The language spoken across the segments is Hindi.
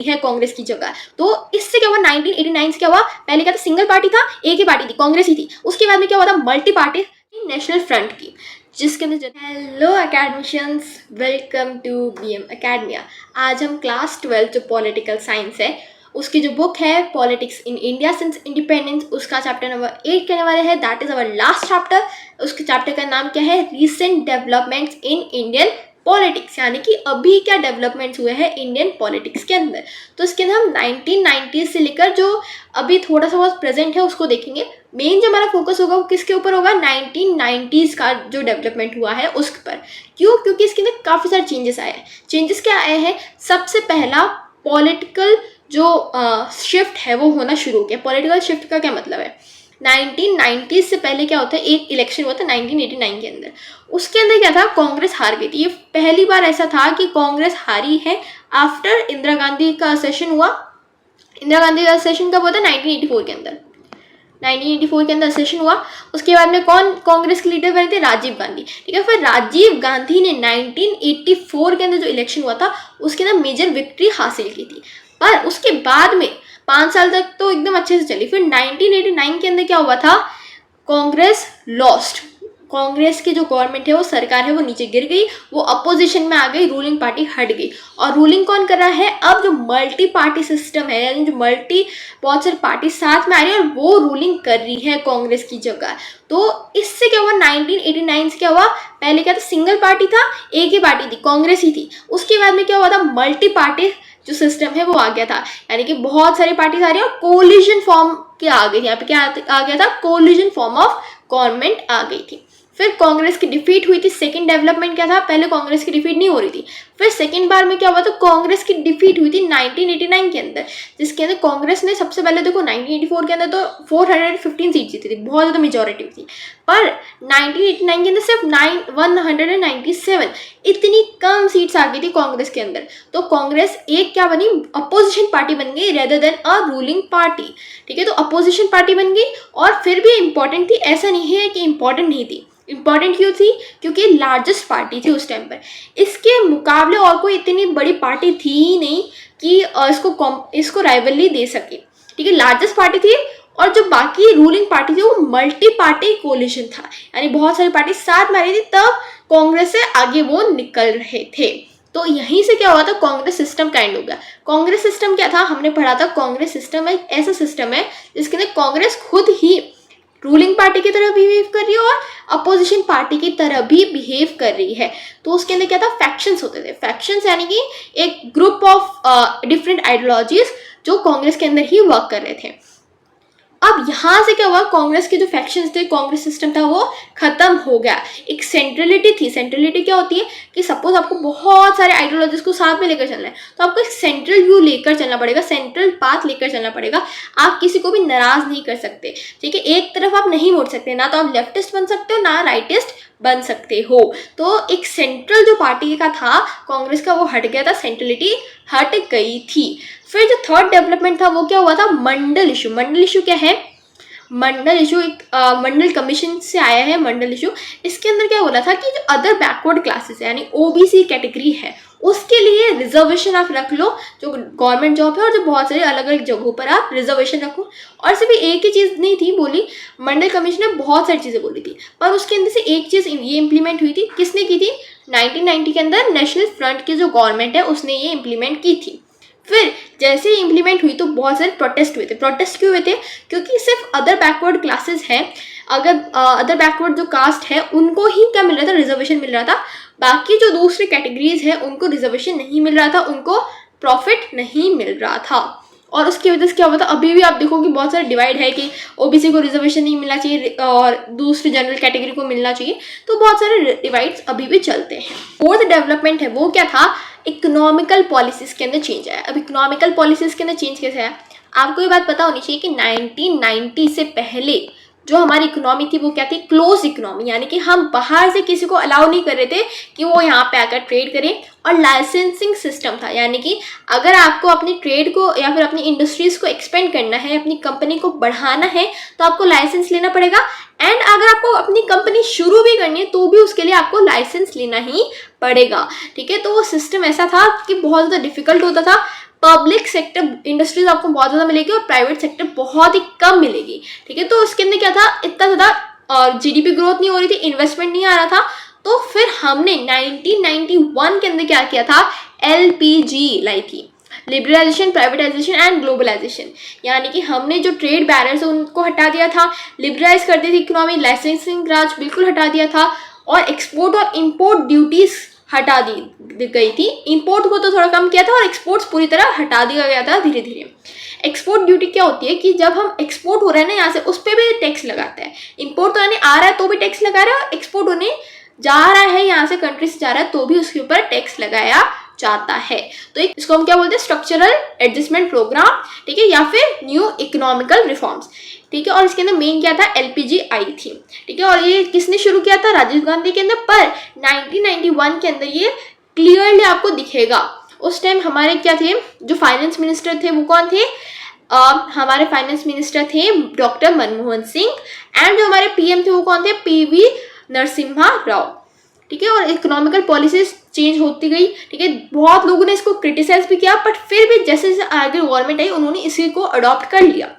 है कांग्रेस की जगह। तो इससे क्या हुआ, 1989 से क्या हुआ, पहले क्या था, सिंगल पार्टी था, एक ही पार्टी थी, कांग्रेस ही थी। उसके बाद में क्या हुआ था, मल्टी पार्टी नेशनल फ्रंट की, जिसके अंदर hello academicians, welcome to BM academia. आज हम क्लास 12 जो पॉलिटिकल साइंस है उसकी जो बुक है politics in India since independence, उसका चैप्टर नंबर 8 कहने वाले हैं। That is our last chapter. उसके चैप्टर का नाम क्या है, recent developments in Indian politics, यानी कि अभी क्या डेवलपमेंट्स हुए हैं इंडियन पॉलिटिक्स के अंदर। तो इसके अंदर हम 1990 से लेकर जो अभी थोड़ा सा बहुत प्रेजेंट है उसको देखेंगे। मेन जो हमारा फोकस होगा वो किसके ऊपर होगा, 1990s का जो डेवलपमेंट हुआ है उस पर। क्यों, क्योंकि इसके अंदर काफ़ी सारे चेंजेस आए हैं। चेंजेस क्या आए हैं, सबसे पहला पॉलिटिकल जो शिफ्ट है वो होना शुरू हो गया। पॉलिटिकल शिफ्ट का क्या मतलब है, 1990 से पहले क्या होता है, एक इलेक्शन हुआ था 1989 के अंदर। उसके अंदर क्या था, कांग्रेस हार गई थी। ये पहली बार ऐसा था कि कांग्रेस हारी है आफ्टर इंदिरा गांधी का सेशन हुआ। इंदिरा गांधी का सेशन कब हुआ था, 1984 के अंदर। 1984 के अंदर सेशन हुआ। उसके बाद में कौन कांग्रेस के लीडर बने थे, राजीव गांधी। ठीक है, फिर राजीव गांधी ने 1984 के अंदर जो इलेक्शन हुआ था उसके अंदर मेजर विक्ट्री हासिल की थी। पर उसके बाद में 5 साल तक तो एकदम अच्छे से चली। फिर 1989 के अंदर क्या हुआ था, कांग्रेस लॉस्ट। कांग्रेस की जो गवर्नमेंट है वो सरकार है वो नीचे गिर गई, वो अपोजिशन में आ गई, रूलिंग पार्टी हट गई। और रूलिंग कौन कर रहा है, अब जो मल्टी पार्टी सिस्टम है, यानी जो बहुत सारी पार्टी साथ में आ रही है और वो रूलिंग कर रही है कांग्रेस की जगह। तो इससे क्या हुआ, 1989 से क्या हुआ, पहले क्या था, सिंगल पार्टी था, एक ही पार्टी थी, कांग्रेस ही थी। उसके बाद में क्या हुआ था, मल्टी पार्टी जो सिस्टम है वो आ गया था, यानी कि बहुत सारी पार्टीज आ रही है और कोलिजन फॉर्म क्या आ गई थी। यहाँ पे क्या आ गया था, कोलिजन फॉर्म ऑफ गवर्नमेंट आ गई थी। फिर कांग्रेस की डिफीट हुई थी। सेकंड डेवलपमेंट क्या था, पहले कांग्रेस की डिफीट नहीं हो रही थी। फिर सेकंड बार में क्या हुआ, तो कांग्रेस की डिफीट हुई थी 1989 के अंदर, जिसके अंदर कांग्रेस ने सबसे पहले देखो 1984 के अंदर तो 415 सीट जीती थी, बहुत ज़्यादा मेजोरिटी थी। पर 1989 के अंदर सिर्फ 197, इतनी कम सीट्स आ गई थी कांग्रेस के अंदर। तो कांग्रेस एक क्या बनी, अपोजिशन पार्टी बन गई rather than a ruling party. ठीक है, तो अपोजिशन पार्टी बन गई और फिर भी इंपॉर्टेंट थी, ऐसा नहीं है कि इंपॉर्टेंट नहीं थी। इंपॉर्टेंट क्यों थी, क्योंकि लार्जेस्ट पार्टी थी उस टाइम पर। इसके मुकाबले और कोई इतनी बड़ी पार्टी थी ही नहीं कि इसको राइवलरी दे सके। ठीक है, लार्जेस्ट पार्टी थी और जो बाकी रूलिंग पार्टी थी वो मल्टी पार्टी कोलिशन था, यानी बहुत सारी पार्टी साथ में आ रही थी, तब कांग्रेस से आगे वो निकल रहे थे। तो यहीं से क्या हुआ था, कांग्रेस सिस्टम काइंड हो गया। कांग्रेस सिस्टम क्या था, हमने पढ़ा था, कांग्रेस सिस्टम एक ऐसा सिस्टम है जिसके अंदर कांग्रेस खुद ही रूलिंग पार्टी की तरह बिहेव कर रही है और अपोजिशन पार्टी की तरह भी बिहेव कर रही है। तो उसके अंदर क्या था, फैक्शंस होते थे। फैक्शंस यानी कि एक ग्रुप ऑफ डिफरेंट आइडियोलॉजीज जो कांग्रेस के अंदर ही वर्क कर रहे थे। अब यहाँ से क्या हुआ, कांग्रेस के जो फैक्शंस थे, कांग्रेस सिस्टम था वो खत्म हो गया। एक सेंट्रलिटी थी। सेंट्रलिटी क्या होती है कि सपोज आपको बहुत सारे आइडियोलॉजीज को साथ में लेकर चलना है तो आपको एक सेंट्रल व्यू लेकर चलना पड़ेगा, सेंट्रल पाथ लेकर चलना पड़ेगा। आप किसी को भी नाराज नहीं कर सकते। ठीक है, एक तरफ आप नहीं मुड़ सकते, ना तो आप लेफ्टिस्ट बन सकते हो ना राइटिस्ट बन सकते हो। तो एक सेंट्रल जो पार्टी का था कांग्रेस का वो हट गया था, सेंट्रलिटी हट गई थी। फिर जो थर्ड डेवलपमेंट था वो क्या हुआ था, मंडल इशू। मंडल इशू क्या है, मंडल इशू एक मंडल कमीशन से आया है मंडल इशू। इसके अंदर क्या बोला था कि जो अदर बैकवर्ड क्लासेस है यानी ओबीसी कैटेगरी है उसके लिए रिजर्वेशन आप रख लो, जो गवर्नमेंट जॉब है और जो बहुत सारी अलग अलग जगहों पर आप रिजर्वेशन रखो। और सिर्फ एक ही चीज़ नहीं थी बोली, मंडल कमीशन ने बहुत सारी चीज़ें बोली थी, पर उसके अंदर से एक चीज़ ये इम्प्लीमेंट हुई थी। किसने की थी, 1990 के अंदर नेशनल फ्रंट की जो गवर्नमेंट है उसने ये इम्प्लीमेंट की थी। फिर जैसे ही इम्प्लीमेंट हुई तो बहुत सारे प्रोटेस्ट हुए थे। प्रोटेस्ट क्यों हुए थे, क्योंकि सिर्फ अदर बैकवर्ड क्लासेस हैं, अगर अदर बैकवर्ड जो कास्ट है उनको ही क्या मिल रहा था, रिजर्वेशन मिल रहा था। बाकी जो दूसरी कैटेगरीज है उनको रिजर्वेशन नहीं मिल रहा था, उनको प्रॉफिट नहीं मिल रहा था। और उसकी वजह से क्या हुआ था, अभी भी आप देखो कि बहुत सारा डिवाइड है कि ओबीसी को रिजर्वेशन नहीं मिलना चाहिए और दूसरी जनरल कैटेगरी को मिलना चाहिए। तो बहुत सारे डिवाइड्स अभी भी चलते हैं। फोर्थ डेवलपमेंट है वो क्या था, इकोनॉमिकल पॉलिसीज़ के अंदर चेंज आया। अब इकोनॉमिकल पॉलिसीज़ के अंदर चेंज कैसे आया, आपको ये बात पता होनी चाहिए कि 1990 से पहले जो हमारी इकोनॉमी थी वो क्या थी, क्लोज इकोनॉमी, यानी कि हम बाहर से किसी को अलाउ नहीं कर रहे थे कि वो यहाँ पे आकर ट्रेड करें। और लाइसेंसिंग सिस्टम था, यानी कि अगर आपको अपनी ट्रेड को या फिर अपनी इंडस्ट्रीज़ को एक्सपेंड करना है, अपनी कंपनी को बढ़ाना है तो आपको लाइसेंस लेना पड़ेगा। एंड अगर आपको अपनी कंपनी शुरू भी करनी है तो भी उसके लिए आपको लाइसेंस लेना ही पड़ेगा। ठीक है, तो वो सिस्टम ऐसा था कि बहुत ज़्यादा डिफिकल्ट होता था। पब्लिक सेक्टर इंडस्ट्रीज आपको बहुत ज़्यादा मिलेगी और प्राइवेट सेक्टर बहुत ही कम मिलेगी, ठीक है। तो उसके अंदर क्या था, इतना ज़्यादा जीडीपी ग्रोथ नहीं हो रही थी, इन्वेस्टमेंट नहीं आ रहा था। तो फिर हमने 1991 के अंदर क्या किया था, एलपीजी लाई थी, लिबरलाइजेशन, प्राइवेटाइजेशन एंड ग्लोबलाइजेशन। यानी कि हमने जो ट्रेड बैरियर्स उनको हटा दिया था, लिबरलाइज कर दी थी इकोनॉमी, लाइसेंसिंग राज बिल्कुल हटा दिया था, और एक्सपोर्ट और इंपोर्ट ड्यूटीज हटा दी गई थी। इंपोर्ट को तो थोड़ा कम किया था और एक्सपोर्ट्स पूरी तरह हटा दिया गया था धीरे धीरे। एक्सपोर्ट ड्यूटी क्या होती है कि जब हम एक्सपोर्ट हो रहे हैं ना यहाँ से, उस पर भी टैक्स लगाता है। इंपोर्ट तो यानी आ रहा है तो भी टैक्स लगा रहा है, और एक्सपोर्ट होने जा रहा है यहाँ से, कंट्री से जा रहा है तो भी उसके ऊपर टैक्स लगाया जाता है। तो इसको हम क्या बोलते हैं, स्ट्रक्चरल एडजस्टमेंट प्रोग्राम, ठीक है, या फिर न्यू इकोनॉमिकल रिफॉर्म्स, ठीक है। और इसके अंदर मेन क्या था, एलपीजी आई थी, ठीक है। और ये किसने शुरू किया था, राजीव गांधी के अंदर। पर 1991 के अंदर ये क्लियरली आपको दिखेगा। उस टाइम हमारे क्या थे, जो फाइनेंस मिनिस्टर थे वो कौन थे, हमारे फाइनेंस मिनिस्टर थे डॉक्टर मनमोहन सिंह, एंड जो हमारे पीएम थे वो कौन थे, पीवी नरसिम्हा राव, ठीक है। और इकोनॉमिकल पॉलिसीज चेंज होती गई, ठीक है। बहुत लोगों ने इसको क्रिटिसाइज भी किया, बट फिर भी जैसे जैसे आगे गवर्नमेंट आई उन्होंने इसी को अडॉप्ट कर लिया।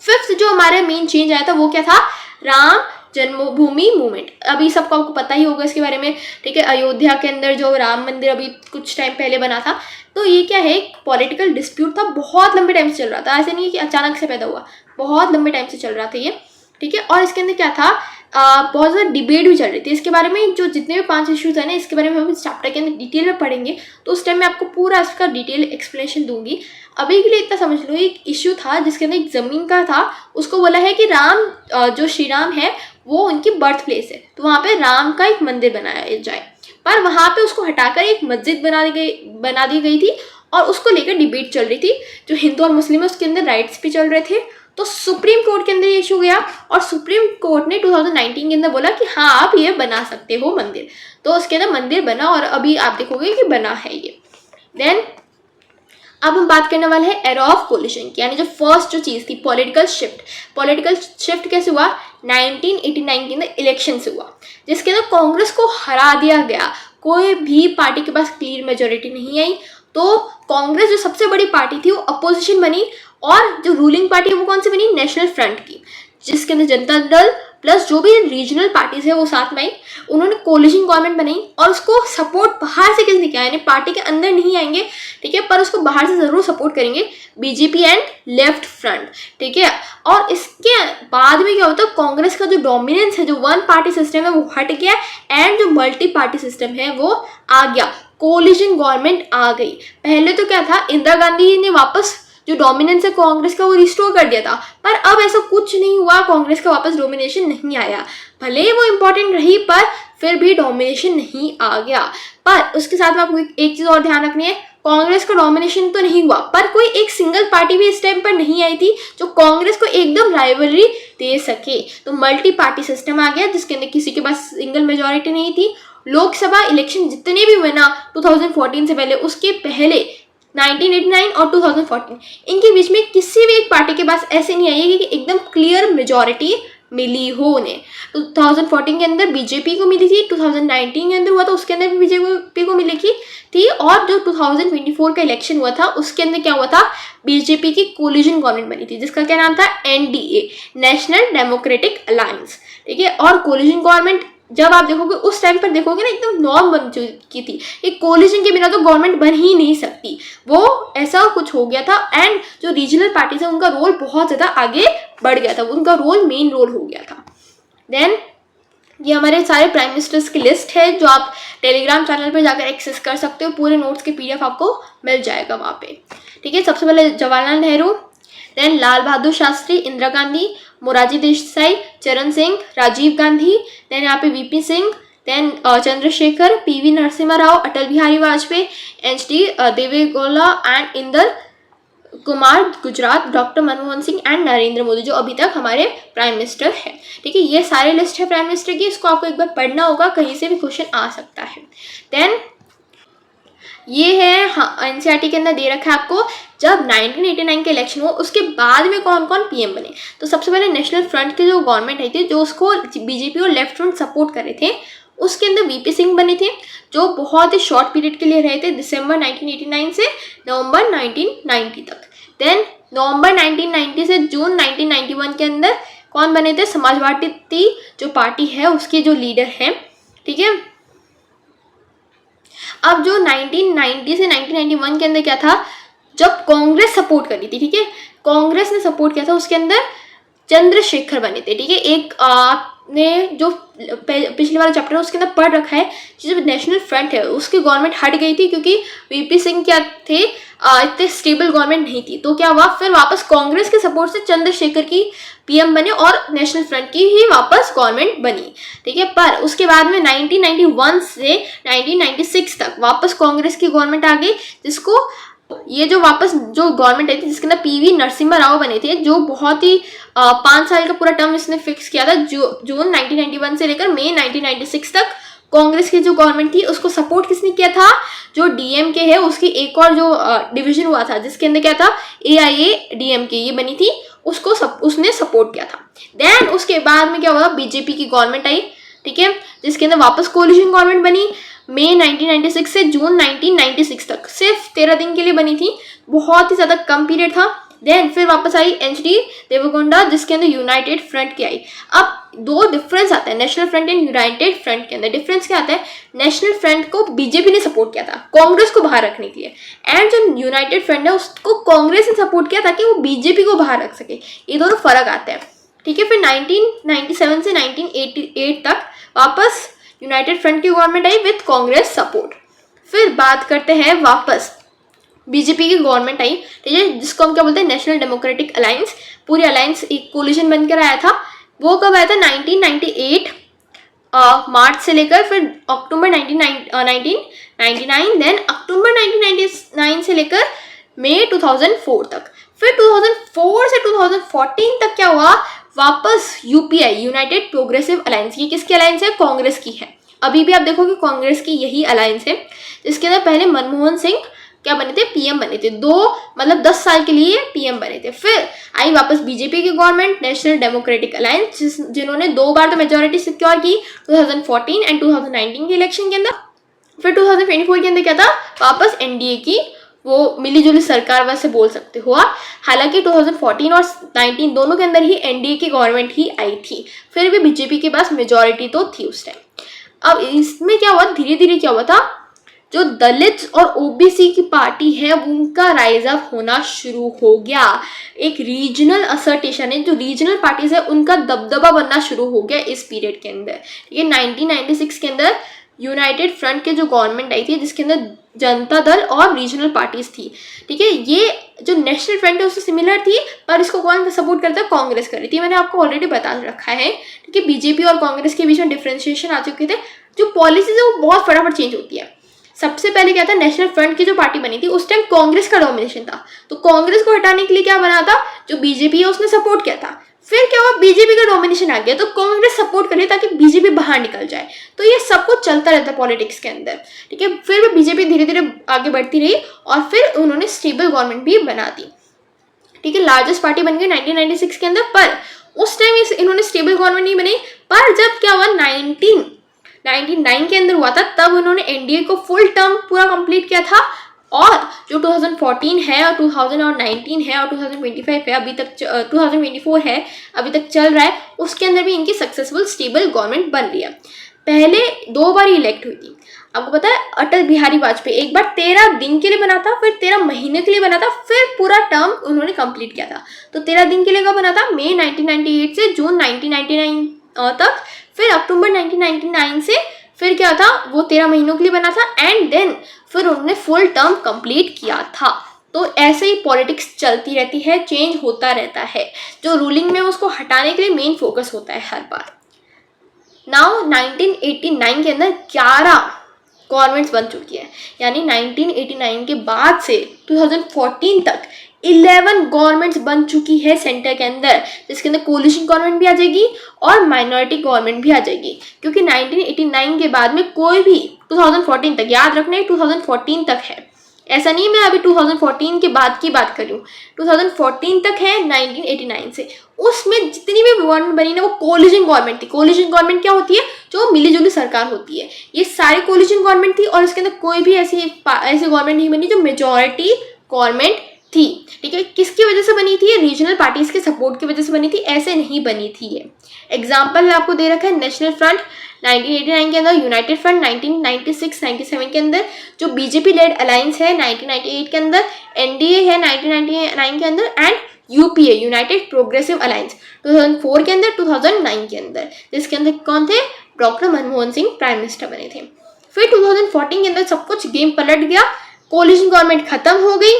फिफ्थ जो हमारे मेन चेंज आया था वो क्या था, राम जन्मभूमि मूवमेंट। अभी सबको आपको पता ही होगा इसके बारे में, ठीक है। अयोध्या के अंदर जो राम मंदिर अभी कुछ टाइम पहले बना था, तो ये क्या है, पॉलिटिकल डिस्प्यूट था, बहुत लंबे टाइम से चल रहा था, ऐसे नहीं कि अचानक से पैदा हुआ, बहुत लंबे टाइम से चल रहा था ये, ठीक है। और इसके अंदर क्या था, बहुत ज़्यादा डिबेट भी चल रही थी इसके बारे में। जो जितने भी 5 इश्यूज है ना, इसके बारे में हम इस चैप्टर के अंदर डिटेल में पढ़ेंगे, तो उस टाइम मैं आपको पूरा इसका डिटेल एक्सप्लेनेशन दूंगी। अभी के लिए इतना समझ लो, एक इश्यू था जिसके अंदर एक ज़मीन का था, उसको बोला है कि राम, जो श्री राम है वो उनकी बर्थ प्लेस है, तो वहाँ पे राम का एक मंदिर बनाया जाए, पर वहाँ पे उसको हटाकर एक मस्जिद बना दी गई थी, और उसको लेकर डिबेट चल रही थी। जो हिंदू और मुस्लिम है उसके अंदर राइट्स भी चल रहे थे। तो सुप्रीम कोर्ट के अंदर ये इशू गया, और सुप्रीम कोर्ट ने 2019 के अंदर बोला कि हाँ आप ये बना सकते हो मंदिर। तो उसके अंदर मंदिर बना, और अभी आप देखोगे कि बना है ये। देन अब हम बात करने वाले हैं एरा ऑफ कोलिशन की, यानी जो फर्स्ट जो चीज़ थी, पॉलिटिकल शिफ्ट। पॉलिटिकल शिफ्ट कैसे हुआ, 1989 के अंदर इलेक्शन से हुआ, जिसके अंदर कांग्रेस को हरा दिया गया। कोई भी पार्टी के पास क्लियर मेजोरिटी नहीं आई, तो कांग्रेस जो सबसे बड़ी पार्टी थी वो अपोजिशन बनी, और जो रूलिंग पार्टी है वो कौन सी बनी, नेशनल फ्रंट की, जिसके अंदर जनता दल प्लस जो भी रीजनल पार्टीज है वो साथ में आई। उन्होंने कोलिशन गवर्नमेंट बनाई, और उसको सपोर्ट बाहर से किसने किया, यानी पार्टी के अंदर नहीं आएंगे, ठीक है, पर उसको बाहर से जरूर सपोर्ट करेंगे, बीजेपी एंड लेफ्ट फ्रंट, ठीक है। और इसके बाद में क्या होता है, कांग्रेस का जो डोमिनेंस है, जो वन पार्टी सिस्टम है वो हट गया, एंड जो मल्टी पार्टी सिस्टम है वो आ गया, कोलिशन गवर्नमेंट आ गई। पहले तो क्या था, इंदिरा गांधी ने वापस जो डोमिनेंस है कांग्रेस का वो रिस्टोर कर दिया था, पर अब ऐसा कुछ नहीं हुआ, कांग्रेस का वापस डोमिनेशन नहीं आया। भले ही वो इम्पोर्टेंट रही, पर फिर भी डोमिनेशन नहीं आ गया। पर उसके साथ में आपको एक चीज़ और ध्यान रखनी है, कांग्रेस का डोमिनेशन तो नहीं हुआ, पर कोई एक सिंगल पार्टी भी इस टाइम पर नहीं आई थी जो कांग्रेस को एकदम राइवलरी दे सके। तो मल्टी पार्टी सिस्टम आ गया, जिसके अंदर किसी के पास सिंगल मेजोरिटी नहीं थी। लोकसभा इलेक्शन जितने भी बना 2014 से पहले, उसके पहले 1989 और 2014, इनके बीच में किसी भी एक पार्टी के पास ऐसे नहीं आई है कि एकदम क्लियर मेजोरिटी मिली हो उन्हें। तो 2014 के अंदर बीजेपी को मिली थी, 2019 के अंदर हुआ था उसके अंदर भी बीजेपी को मिली थी, और जो 2024 का इलेक्शन हुआ था उसके अंदर क्या हुआ था, बीजेपी की कोलिशन गवर्नमेंट बनी थी, जिसका क्या नाम था, एनडीए, नेशनल डेमोक्रेटिक अलायंस, ठीक है। और कोलिशन गवर्नमेंट जब आप देखोगे उस टाइम पर देखोगे ना, एकदम नॉर्म बन चुकी थी, एक कोलिशन के बिना तो गवर्नमेंट बन ही नहीं सकती, वो ऐसा कुछ हो गया था। एंड जो रीजनल पार्टीज है उनका रोल बहुत ज़्यादा आगे बढ़ गया था, उनका रोल मेन रोल हो गया था। देन ये हमारे सारे प्राइम मिनिस्टर्स की लिस्ट है, जो आप टेलीग्राम चैनल पर जाकर एक्सेस कर सकते हो, पूरे नोट्स के PDF आपको मिल जाएगा वहाँ पे, ठीक है। सबसे पहले जवाहरलाल नेहरू, देन लाल बहादुर शास्त्री, इंदिरा गांधी, मोरारजी देसाई, चरण सिंह, राजीव गांधी, देन यहाँ पे VP Singh, then Chandrashekhar, PV Narasimha Rao, Atal Bihari Vajpayee, HD Deve Gowda and Inder Kumar Gujral, doctor Manmohan Singh and Narendra Modi, जो अभी तक हमारे प्राइम मिनिस्टर है, ठीक है। ये सारे लिस्ट है प्राइम मिनिस्टर की, इसको आपको एक बार पढ़ना होगा, कहीं से भी क्वेश्चन आ सकता है। देन ये है, हाँ, NCERT के अंदर दे रखा है आपको, जब 1989 के इलेक्शन हुआ उसके बाद में कौन कौन PM बने। तो सबसे पहले नेशनल फ्रंट की जो गवर्नमेंट आई थी, जो उसको बीजेपी और लेफ्ट फ्रंट सपोर्ट कर रहे थे, उसके अंदर वीपी सिंह बने थे, जो बहुत ही शॉर्ट पीरियड के लिए रहे थे, दिसंबर 1989 से नवंबर 1990 तक। देन नवंबर 1990 से जून 1991 के अंदर कौन बने थे, समाजवादी जो पार्टी है उसके जो लीडर हैं, ठीक है। अब जो 1990 से 1991 के अंदर क्या था, जब कांग्रेस सपोर्ट कर रही थी, ठीक है, कांग्रेस ने सपोर्ट किया था, उसके अंदर चंद्रशेखर बने थे, ठीक है। एक आपने जो पिछले वाला चैप्टर है उसके अंदर पढ़ रखा है, जो नेशनल फ्रंट है उसकी गवर्नमेंट हट गई थी क्योंकि वीपी सिंह क्या थे, इतने स्टेबल गवर्नमेंट नहीं थी, तो क्या हुआ, फिर वापस कांग्रेस के सपोर्ट से चंद्रशेखर की पीएम बने और नेशनल फ्रंट की ही वापस गवर्नमेंट बनी, ठीक है। पर उसके बाद में 1991 से 1996 तक वापस कांग्रेस की गवर्नमेंट आ गई, जिसको ये जो वापस जो गवर्नमेंट आई थी जिसके अंदर पीवी नरसिम्हा राव बने थे, जो बहुत ही 5 साल का पूरा टर्म इसने फिक्स किया था, जून 1991 से लेकर मई 1996 तक। कांग्रेस की जो गवर्नमेंट थी उसको सपोर्ट किसने किया था, जो डीएमके है उसकी एक और जो डिवीजन हुआ था जिसके अंदर क्या था, AIADMK ये बनी थी, उसको उसने सपोर्ट किया था। देन उसके बाद में क्या हुआ, बीजेपी की गवर्नमेंट आई, ठीक है, जिसके अंदर वापस कोलिशन गवर्नमेंट बनी, मई 1996 से जून 1996 तक, सिर्फ 13 दिन के लिए बनी थी, बहुत ही ज़्यादा कम पीरियड था। देन फिर वापस आई HD देवेगौड़ा, जिसके अंदर यूनाइटेड फ्रंट की आई। अब दो डिफरेंस आता है national front end United front के अंदर। डिफरेंस क्या आता है, नेशनल फ्रंट को बीजेपी ने सपोर्ट किया था कांग्रेस को बाहर रखने के लिए, एंड जो यूनाइटेड फ्रंट है उसको कांग्रेस ने सपोर्ट किया ताकि वो बीजेपी को बाहर रख सके। ये दोनों फर्क आते हैं, ठीक है। फिर 1997 से 1988 तक वापस यूनाइटेड फ्रंट की government I with Congress support. फिर बात करते हैं वापस बीजेपी की गवर्नमेंट आई, ठीक है, जिसको हम क्या बोलते हैं, नेशनल डेमोक्रेटिक अलायंस। पूरी अलायंस एक कोलिशन बनकर आया था। वो कब आया था, 1998 मार्च से लेकर फिर अक्टूबर 1999, देन अक्टूबर 1999 से लेकर मई 2004 तक। फिर 2004 से 2014 तक क्या हुआ, वापस UPI यूनाइटेड प्रोग्रेसिव अलायंस। ये किसकी अलायंस है, कांग्रेस की है। अभी भी आप देखोगे कांग्रेस की यही अलायंस है, जिसके अंदर पहले मनमोहन सिंह क्या बने थे, PM बने थे, 10 साल के लिए PM बने थे। फिर आई वापस बीजेपी की गवर्नमेंट, नेशनल डेमोक्रेटिक अलायंस, जिन्होंने 2 बार तो मेजोरिटी सिक्योर की, 2014 एंड 2019 के इलेक्शन के अंदर। फिर 2024 के अंदर क्या था, वापस NDA की वो मिलीजुली सरकार वैसे बोल सकते हो आप। हालांकि 2014 और 19 दोनों के अंदर ही NDA की गवर्नमेंट ही आई थी, फिर भी बीजेपी के पास मेजोरिटी तो थी उस टाइम। अब इसमें क्या हुआ, धीरे धीरे क्या हुआ था, जो दलित और OBC की पार्टी है उनका राइज अप होना शुरू हो गया। एक रीजनल असर्टेशन है, जो रीजनल पार्टीज है उनका दबदबा बनना शुरू हो गया इस पीरियड के अंदर। ये 1996 के अंदर यूनाइटेड फ्रंट के जो गवर्नमेंट आई थी, जिसके अंदर जनता दल और रीजनल पार्टीज थी, ठीक है। ये जो नेशनल फ्रंट है उससे सिमिलर थी, पर इसको कौन सपोर्ट करता है, कांग्रेस कर रही थी। मैंने आपको ऑलरेडी बता रखा है, ठीक है। बीजेपी और कांग्रेस के बीच में डिफ्रेंशिएशन आ चुके थे। जो पॉलिसीज है वो बहुत फटाफट चेंज होती है। सबसे पहले क्या था, नेशनल फ्रंट की जो पार्टी बनी थी उस टाइम कांग्रेस का डोमिनेशन था, तो कांग्रेस को हटाने के लिए क्या बना था, जो बीजेपी है उसने सपोर्ट किया था। फिर क्या हुआ, बीजेपी का डोमिनेशन आ गया, तो कांग्रेस सपोर्ट करे ताकि बीजेपी बाहर निकल जाए। तो ये सब कुछ चलता रहता है पॉलिटिक्स के अंदर, ठीक है। फिर भी बीजेपी धीरे धीरे आगे बढ़ती रही और फिर उन्होंने स्टेबल गवर्नमेंट भी बना दी, ठीक है। लार्जेस्ट पार्टी बन गई 1996 के अंदर, पर उस टाइम इन्होंने स्टेबल गवर्नमेंट नहीं बनाई। पर जब क्या हुआ, 1999 के अंदर हुआ था, तब उन्होंने NDA को फुल टर्म पूरा कंप्लीट किया था। और जो 2014 है और 2019 है और 2025 है, अभी तक 2024 है, अभी तक चल रहा है, उसके अंदर भी इनकी सक्सेसफुल स्टेबल गवर्नमेंट बन रही है। पहले 2 बार इलेक्ट हुई थी। आपको पता है, अटल बिहारी वाजपेयी एक बार 13 दिन के लिए बना था, फिर 13 महीने के लिए बना था, फिर पूरा टर्म उन्होंने कंप्लीट किया था। तो 13 दिन के लिए कब बना था, मई 1998 से जून 1999 तक। फिर अक्टूबर 1999 से फिर क्या था, वो 13 महीनों के लिए बना था, एंड देन फिर उन्होंने फुल टर्म कंप्लीट किया था। तो ऐसे ही पॉलिटिक्स चलती रहती है, चेंज होता रहता है। जो रूलिंग में उसको हटाने के लिए मेन फोकस होता है हर बार। नाउ 1989 के अंदर 11 गवर्नमेंट्स बन चुकी है, यानी 1989 के बाद से 2014 तक 11 गवर्नमेंट्स बन चुकी है सेंटर के अंदर, जिसके अंदर कोलिशन गवर्नमेंट भी आ जाएगी और माइनॉरिटी गवर्नमेंट भी आ जाएगी। क्योंकि 1989 के बाद में कोई भी 2014 तक, याद रखना है 2014 तक है, ऐसा नहीं मैं अभी 2014 के बाद की बात कर रही हूँ, 2014 तक है 1989 से। उसमें जितनी भी गवर्नमेंट बनी ना वो कोलिजन गवर्नमेंट थी। कोलिजन गवर्नमेंट क्या होती है? जो मिली जुली सरकार होती है। ये सारी कोलिजन गवर्नमेंट थी और इसके अंदर कोई भी ऐसी गवर्नमेंट नहीं बनी जो मेजॉरिटी गवर्नमेंट थी। ठीक है, किसकी वजह से बनी थी? रीजनल पार्टीज के सपोर्ट की वजह से बनी थी, ऐसे नहीं बनी थी ये। एग्जाम्पल आपको दे रखा है नेशनल फ्रंट 1989 के अंदर, यूनाइटेड फ्रंट 1996-97 के अंदर, जो बीजेपी लेड अलायंस है 1998 के अंदर, एनडीए है 1999 के अंदर, and UPA United progressive alliance 2004 के अंदर, 2009 के अंदर, जिसके अंदर कौन थे? Doctor Manmohan Singh prime minister बने थे। फिर 2014 के अंदर सब कुछ गेम पलट गया, कोलिशन गवर्नमेंट खत्म हो गई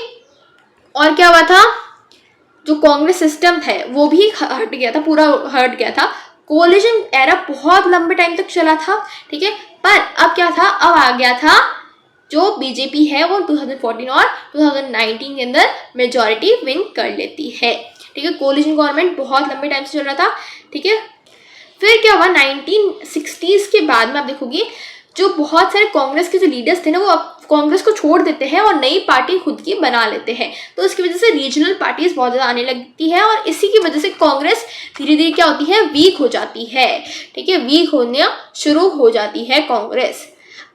और क्या हुआ था? जो कांग्रेस सिस्टम है वो भी हट गया था, पूरा हट गया था। कोलिशन एरा बहुत लंबे टाइम तक चला था, ठीक है, पर अब क्या था? अब आ गया था जो बीजेपी है वो 2014 और 2019 के अंदर मेजॉरिटी विन कर लेती है। ठीक है, कोलिशन गवर्नमेंट बहुत लंबे टाइम से चल रहा था। ठीक है, फिर क्या हुआ 1960s के बाद में आप देखोगे जो बहुत सारे कांग्रेस के जो लीडर्स थे ना वो अब कांग्रेस को छोड़ देते हैं और नई पार्टी खुद की बना लेते हैं। तो इसकी वजह से रीजनल पार्टीज बहुत ज़्यादा आने लगती है और इसी की वजह से कांग्रेस धीरे धीरे क्या होती है? वीक हो जाती है। ठीक है, वीक होना शुरू हो जाती है कांग्रेस।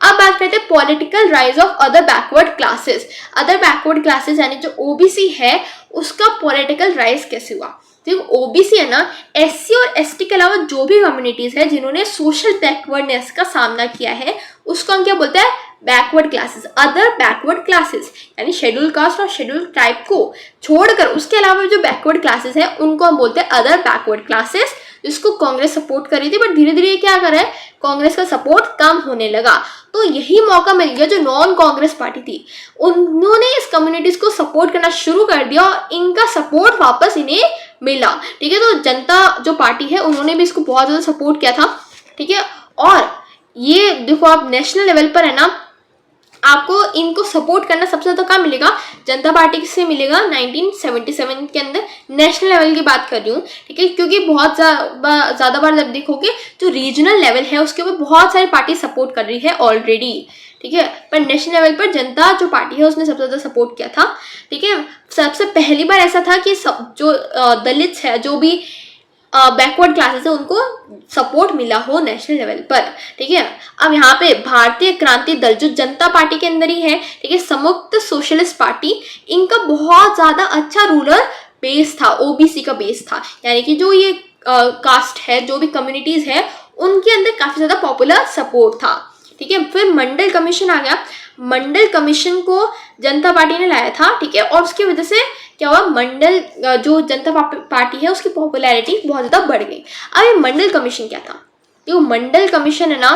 अब बात करते हैं political rise of other backward classes. Other backward classes यानी जो ओबीसी है उसका पॉलिटिकल राइज कैसे हुआ? देखो ओबीसी है ना, एससी और एसटी के अलावा जो भी कम्युनिटीज है जिन्होंने सोशल बैकवर्डनेस का सामना किया है उसको हम क्या बोलते हैं? Backward classes. Other backward classes यानी शेड्यूल कास्ट और शेड्यूल ट्राइब को छोड़कर उसके अलावा जो बैकवर्ड क्लासेस हैं उनको हम बोलते हैं अदर बैकवर्ड क्लासेस, जिसको कांग्रेस सपोर्ट कर रही थी। बट धीरे धीरे क्या कर रहा है? कांग्रेस का सपोर्ट कम होने लगा। तो यही मौका मिल गया जो नॉन कांग्रेस पार्टी थी उन्होंने इस कम्युनिटीज को सपोर्ट करना शुरू कर दिया और इनका सपोर्ट वापस इन्हें मिला। ठीक है, तो जनता जो पार्टी है उन्होंने भी इसको बहुत ज़्यादा सपोर्ट किया था। ठीक है, और ये देखो आप नेशनल लेवल पर है ना, आपको इनको सपोर्ट करना सबसे ज़्यादा कहाँ मिलेगा? जनता पार्टी से मिलेगा 1977 के अंदर। नेशनल लेवल की बात कर रही हूँ, ठीक है, क्योंकि बहुत ज़्यादा बार जब देखोगे जो रीजनल लेवल है उसके ऊपर बहुत सारी पार्टी सपोर्ट कर रही है ऑलरेडी। ठीक है, पर नेशनल लेवल पर जनता जो पार्टी है उसने सबसे ज़्यादा सपोर्ट किया था। ठीक है, सबसे पहली बार ऐसा था कि सब जो दलित है, जो भी बैकवर्ड क्लासेस है उनको सपोर्ट मिला हो नेशनल लेवल पर। ठीक है, अब यहाँ पे भारतीय क्रांति दल जो जनता पार्टी के अंदर ही है, ठीक है, संयुक्त सोशलिस्ट पार्टी, इनका बहुत ज़्यादा अच्छा रूरल बेस था, ओबीसी का बेस था। यानी कि जो ये कास्ट है, जो भी कम्युनिटीज़ है उनके अंदर काफ़ी ज़्यादा पॉपुलर सपोर्ट था। ठीक है, फिर मंडल कमीशन आ गया। मंडल कमीशन को जनता पार्टी ने लाया था। ठीक है, और उसकी वजह से क्या हुआ? मंडल जो जनता पार्टी है उसकी पॉपुलैरिटी बहुत ज़्यादा बढ़ गई। अब ये मंडल कमीशन क्या था? ये मंडल कमीशन है ना,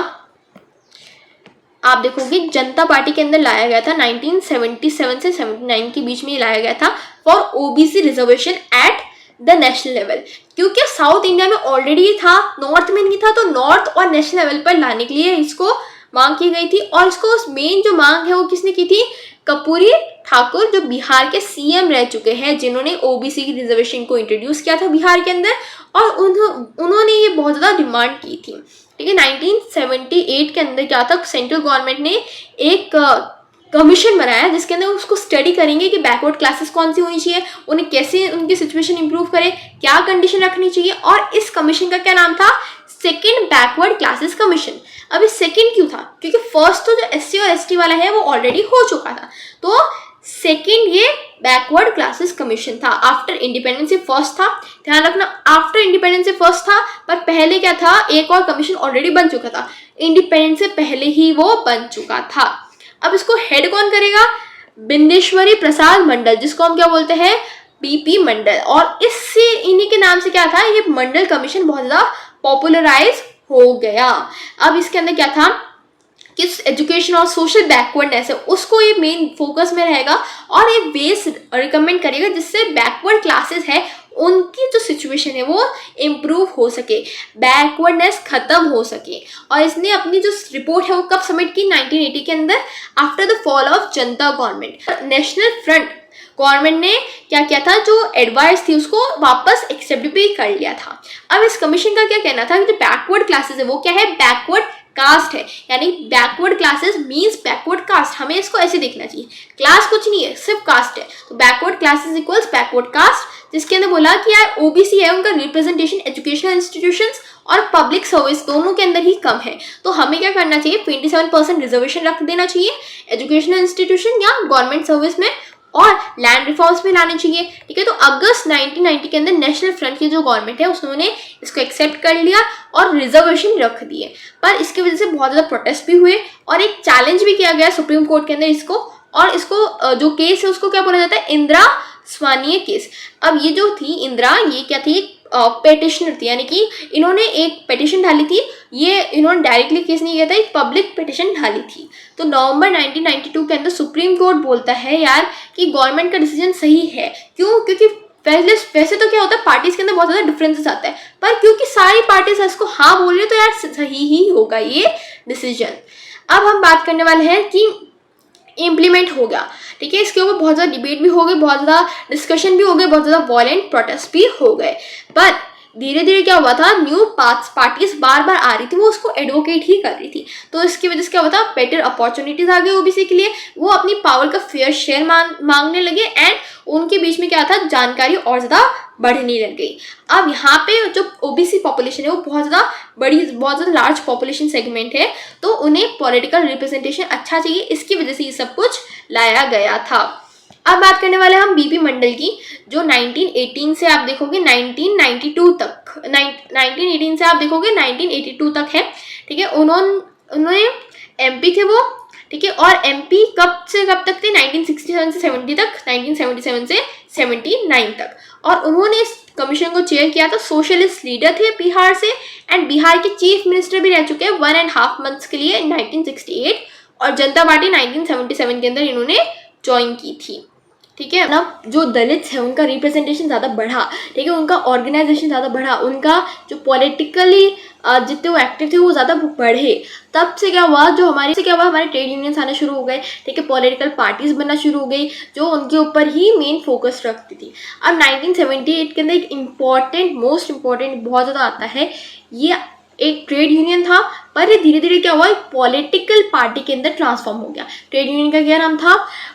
आप देखोगे जनता पार्टी के अंदर लाया गया था 1977 से 79 के बीच में लाया गया था for OBC reservation at the national level. क्योंकि साउथ इंडिया में ऑलरेडी था, नॉर्थ में नहीं था, तो नॉर्थ और नेशनल लेवल पर लाने के लिए इसको मांग की गई थी। और इसको मेन जो मांग है वो किसने की थी? कर्पूरी ठाकुर, जो बिहार के सीएम रह चुके हैं, जिन्होंने ओबीसी की रिजर्वेशन को इंट्रोड्यूस किया था बिहार के अंदर, और उन्होंने ये बहुत ज़्यादा डिमांड की थी। ठीक है, 1978 के अंदर क्या था? सेंट्रल गवर्नमेंट ने एक कमीशन बनाया जिसके अंदर उसको स्टडी करेंगे कि बैकवर्ड क्लासेस कौन सी होनी चाहिए, उन्हें कैसे उनकी सिचुएशन इंप्रूव करें, क्या कंडीशन रखनी चाहिए। और इस कमीशन का क्या नाम था? Second backward classes commission. अभी सेकेंड क्यों था? क्योंकि फर्स्ट तो जो एससी और एसटी वाला है वो ऑलरेडी हो चुका था, तो सेकेंड ये बैकवर्ड क्लासेस कमीशन था। आफ्टर इंडिपेंडेंस से फर्स्ट था, ध्यान रखना, आफ्टर इंडिपेंडेंस से फर्स्ट था, पर पहले क्या था? एक और कमीशन ऑलरेडी बन चुका था, इंडिपेंडेंस से पहले ही वो बन चुका था। अब इसको हेड कौन करेगा? बिंदेश्वरी प्रसाद मंडल, जिसको हम क्या बोलते हैं? बीपी मंडल। और इससे इन्हीं के नाम से क्या था? ये मंडल कमीशन बहुत ज़्यादा पॉपुलराइज हो गया। अब इसके अंदर क्या था? किस एजुकेशन और सोशल बैकवर्डनेस है उसको ये मेन फोकस में रहेगा और ये बेस रिकमेंड करेगा जिससे बैकवर्ड क्लासेस है उनकी जो सिचुएशन है वो इम्प्रूव हो सके, बैकवर्डनेस खत्म हो सके। और इसने अपनी जो रिपोर्ट है वो कब सबमिट की? 1980 के अंदर, after the fall of Janata government. National front government ने क्या किया था? जो एडवाइस थी उसको वापस एक्सेप्ट भी कर लिया था। अब इस कमीशन का क्या कहना था कि जो बैकवर्ड क्लासेस है वो क्या है? बैकवर्ड कास्ट है, यानी backward classes means backward caste, हमें इसको ऐसे देखना चाहिए, क्लास कुछ नहीं है, सिर्फ कास्ट है। तो backward classes equals backward caste, जिसके अंदर बोला कि यार ओबीसी है, उनका रिप्रेजेंटेशन एजुकेशनल इंस्टीट्यूशंस और पब्लिक सर्विस दोनों के अंदर ही कम है। तो हमें क्या करना चाहिए, 27% रिजर्वेशन रख देना चाहिए एजुकेशनल इंस्टीट्यूशन या गवर्नमेंट सर्विस में, और लैंड रिफॉर्म्स में लाने चाहिए। ठीक है, तो अगस्त 1990 के अंदर नेशनल फ्रंट की जो गवर्नमेंट है उसने इसको एक्सेप्ट कर लिया और रिजर्वेशन रख दिए। पर इसकी वजह से बहुत ज़्यादा प्रोटेस्ट भी हुए और एक चैलेंज भी किया गया सुप्रीम कोर्ट के अंदर इसको, और इसको जो केस है उसको क्या बोला जाता है, इंदिरा स्वानीय केस। अब ये जो थी इंदिरा, ये क्या थी, पेटिशनर थी, यानी कि इन्होंने एक पेटिशन डाली थी, ये इन्होंने डायरेक्टली केस नहीं किया था, एक पब्लिक पेटिशन डाली थी। तो नवंबर 1992 के अंदर सुप्रीम कोर्ट बोलता है यार कि गवर्नमेंट का डिसीजन सही है। क्यों? क्योंकि वैसे तो क्या होता है, पार्टीज के अंदर बहुत ज़्यादा डिफरेंसेस आता है, पर क्योंकि सारी पार्टीज इसको हाँ बोल रही है तो यार सही ही होगा ये डिसीजन। अब हम बात करने वाले हैं कि इम्प्लीमेंट हो गया। ठीक है, इसके ऊपर बहुत ज़्यादा डिबेट भी हो गए, बहुत ज़्यादा डिस्कशन भी हो गए, बहुत ज़्यादा वॉयलेंट प्रोटेस्ट भी हो गए। पर धीरे धीरे क्या हुआ था, न्यू पार्टीज बार बार आ रही थी, वो उसको एडवोकेट ही कर रही थी। तो इसकी वजह से क्या हुआ था, बेटर अपॉर्चुनिटीज आ गई ओबीसी के लिए, वो अपनी पावर का फेयर शेयर मांगने लगे, एंड उनके बीच में क्या था, जानकारी और ज़्यादा बढ़ने लग गई। अब यहाँ पे जो ओबीसी पॉपुलेशन है वो बहुत ज़्यादा लार्ज पॉपुलेशन सेगमेंट है, तो उन्हें पॉलिटिकल रिप्रेजेंटेशन अच्छा चाहिए, इसकी वजह से ये सब कुछ लाया गया था। अब बात करने वाले हम बीपी मंडल की, जो 1918 से आप देखोगे 1992 तक, 1918 से आप देखोगे 1982 तक है। ठीक है, उन्होंने एमपी थे वो। ठीक है, और एमपी कब से कब तक थे, 1967 से 70 तक, 1977 से 79 तक। और उन्होंने इस कमीशन को चेयर किया था, सोशलिस्ट लीडर थे बिहार से, एंड बिहार के चीफ मिनिस्टर भी रह चुके हैं 1.5 मंथ्स के लिए 1968, और जनता पार्टी 1977 के अंदर इन्होंने ज्वाइन की थी। ठीक है ना, जो दलित्स है उनका रिप्रेजेंटेशन ज़्यादा बढ़ा। ठीक है, उनका ऑर्गेनाइजेशन ज़्यादा बढ़ा, उनका जो पॉलिटिकली जितने वो एक्टिव थे वो ज़्यादा बढ़े। तब से क्या हुआ, हमारे ट्रेड यूनियंस आना शुरू हो गए। ठीक है, पॉलिटिकल पार्टीज बनना शुरू हो गई जो उनके ऊपर ही मेन फोकस रखती थी। अब 1978 के अंदर एक मोस्ट इम्पॉर्टेंट बहुत ज़्यादा आता है, ये एक ट्रेड यूनियन था, पर ये धीरे धीरे क्या हुआ, एक पॉलिटिकल पार्टी के अंदर ट्रांसफॉर्म हो गया। ट्रेड यूनियन का क्या नाम था,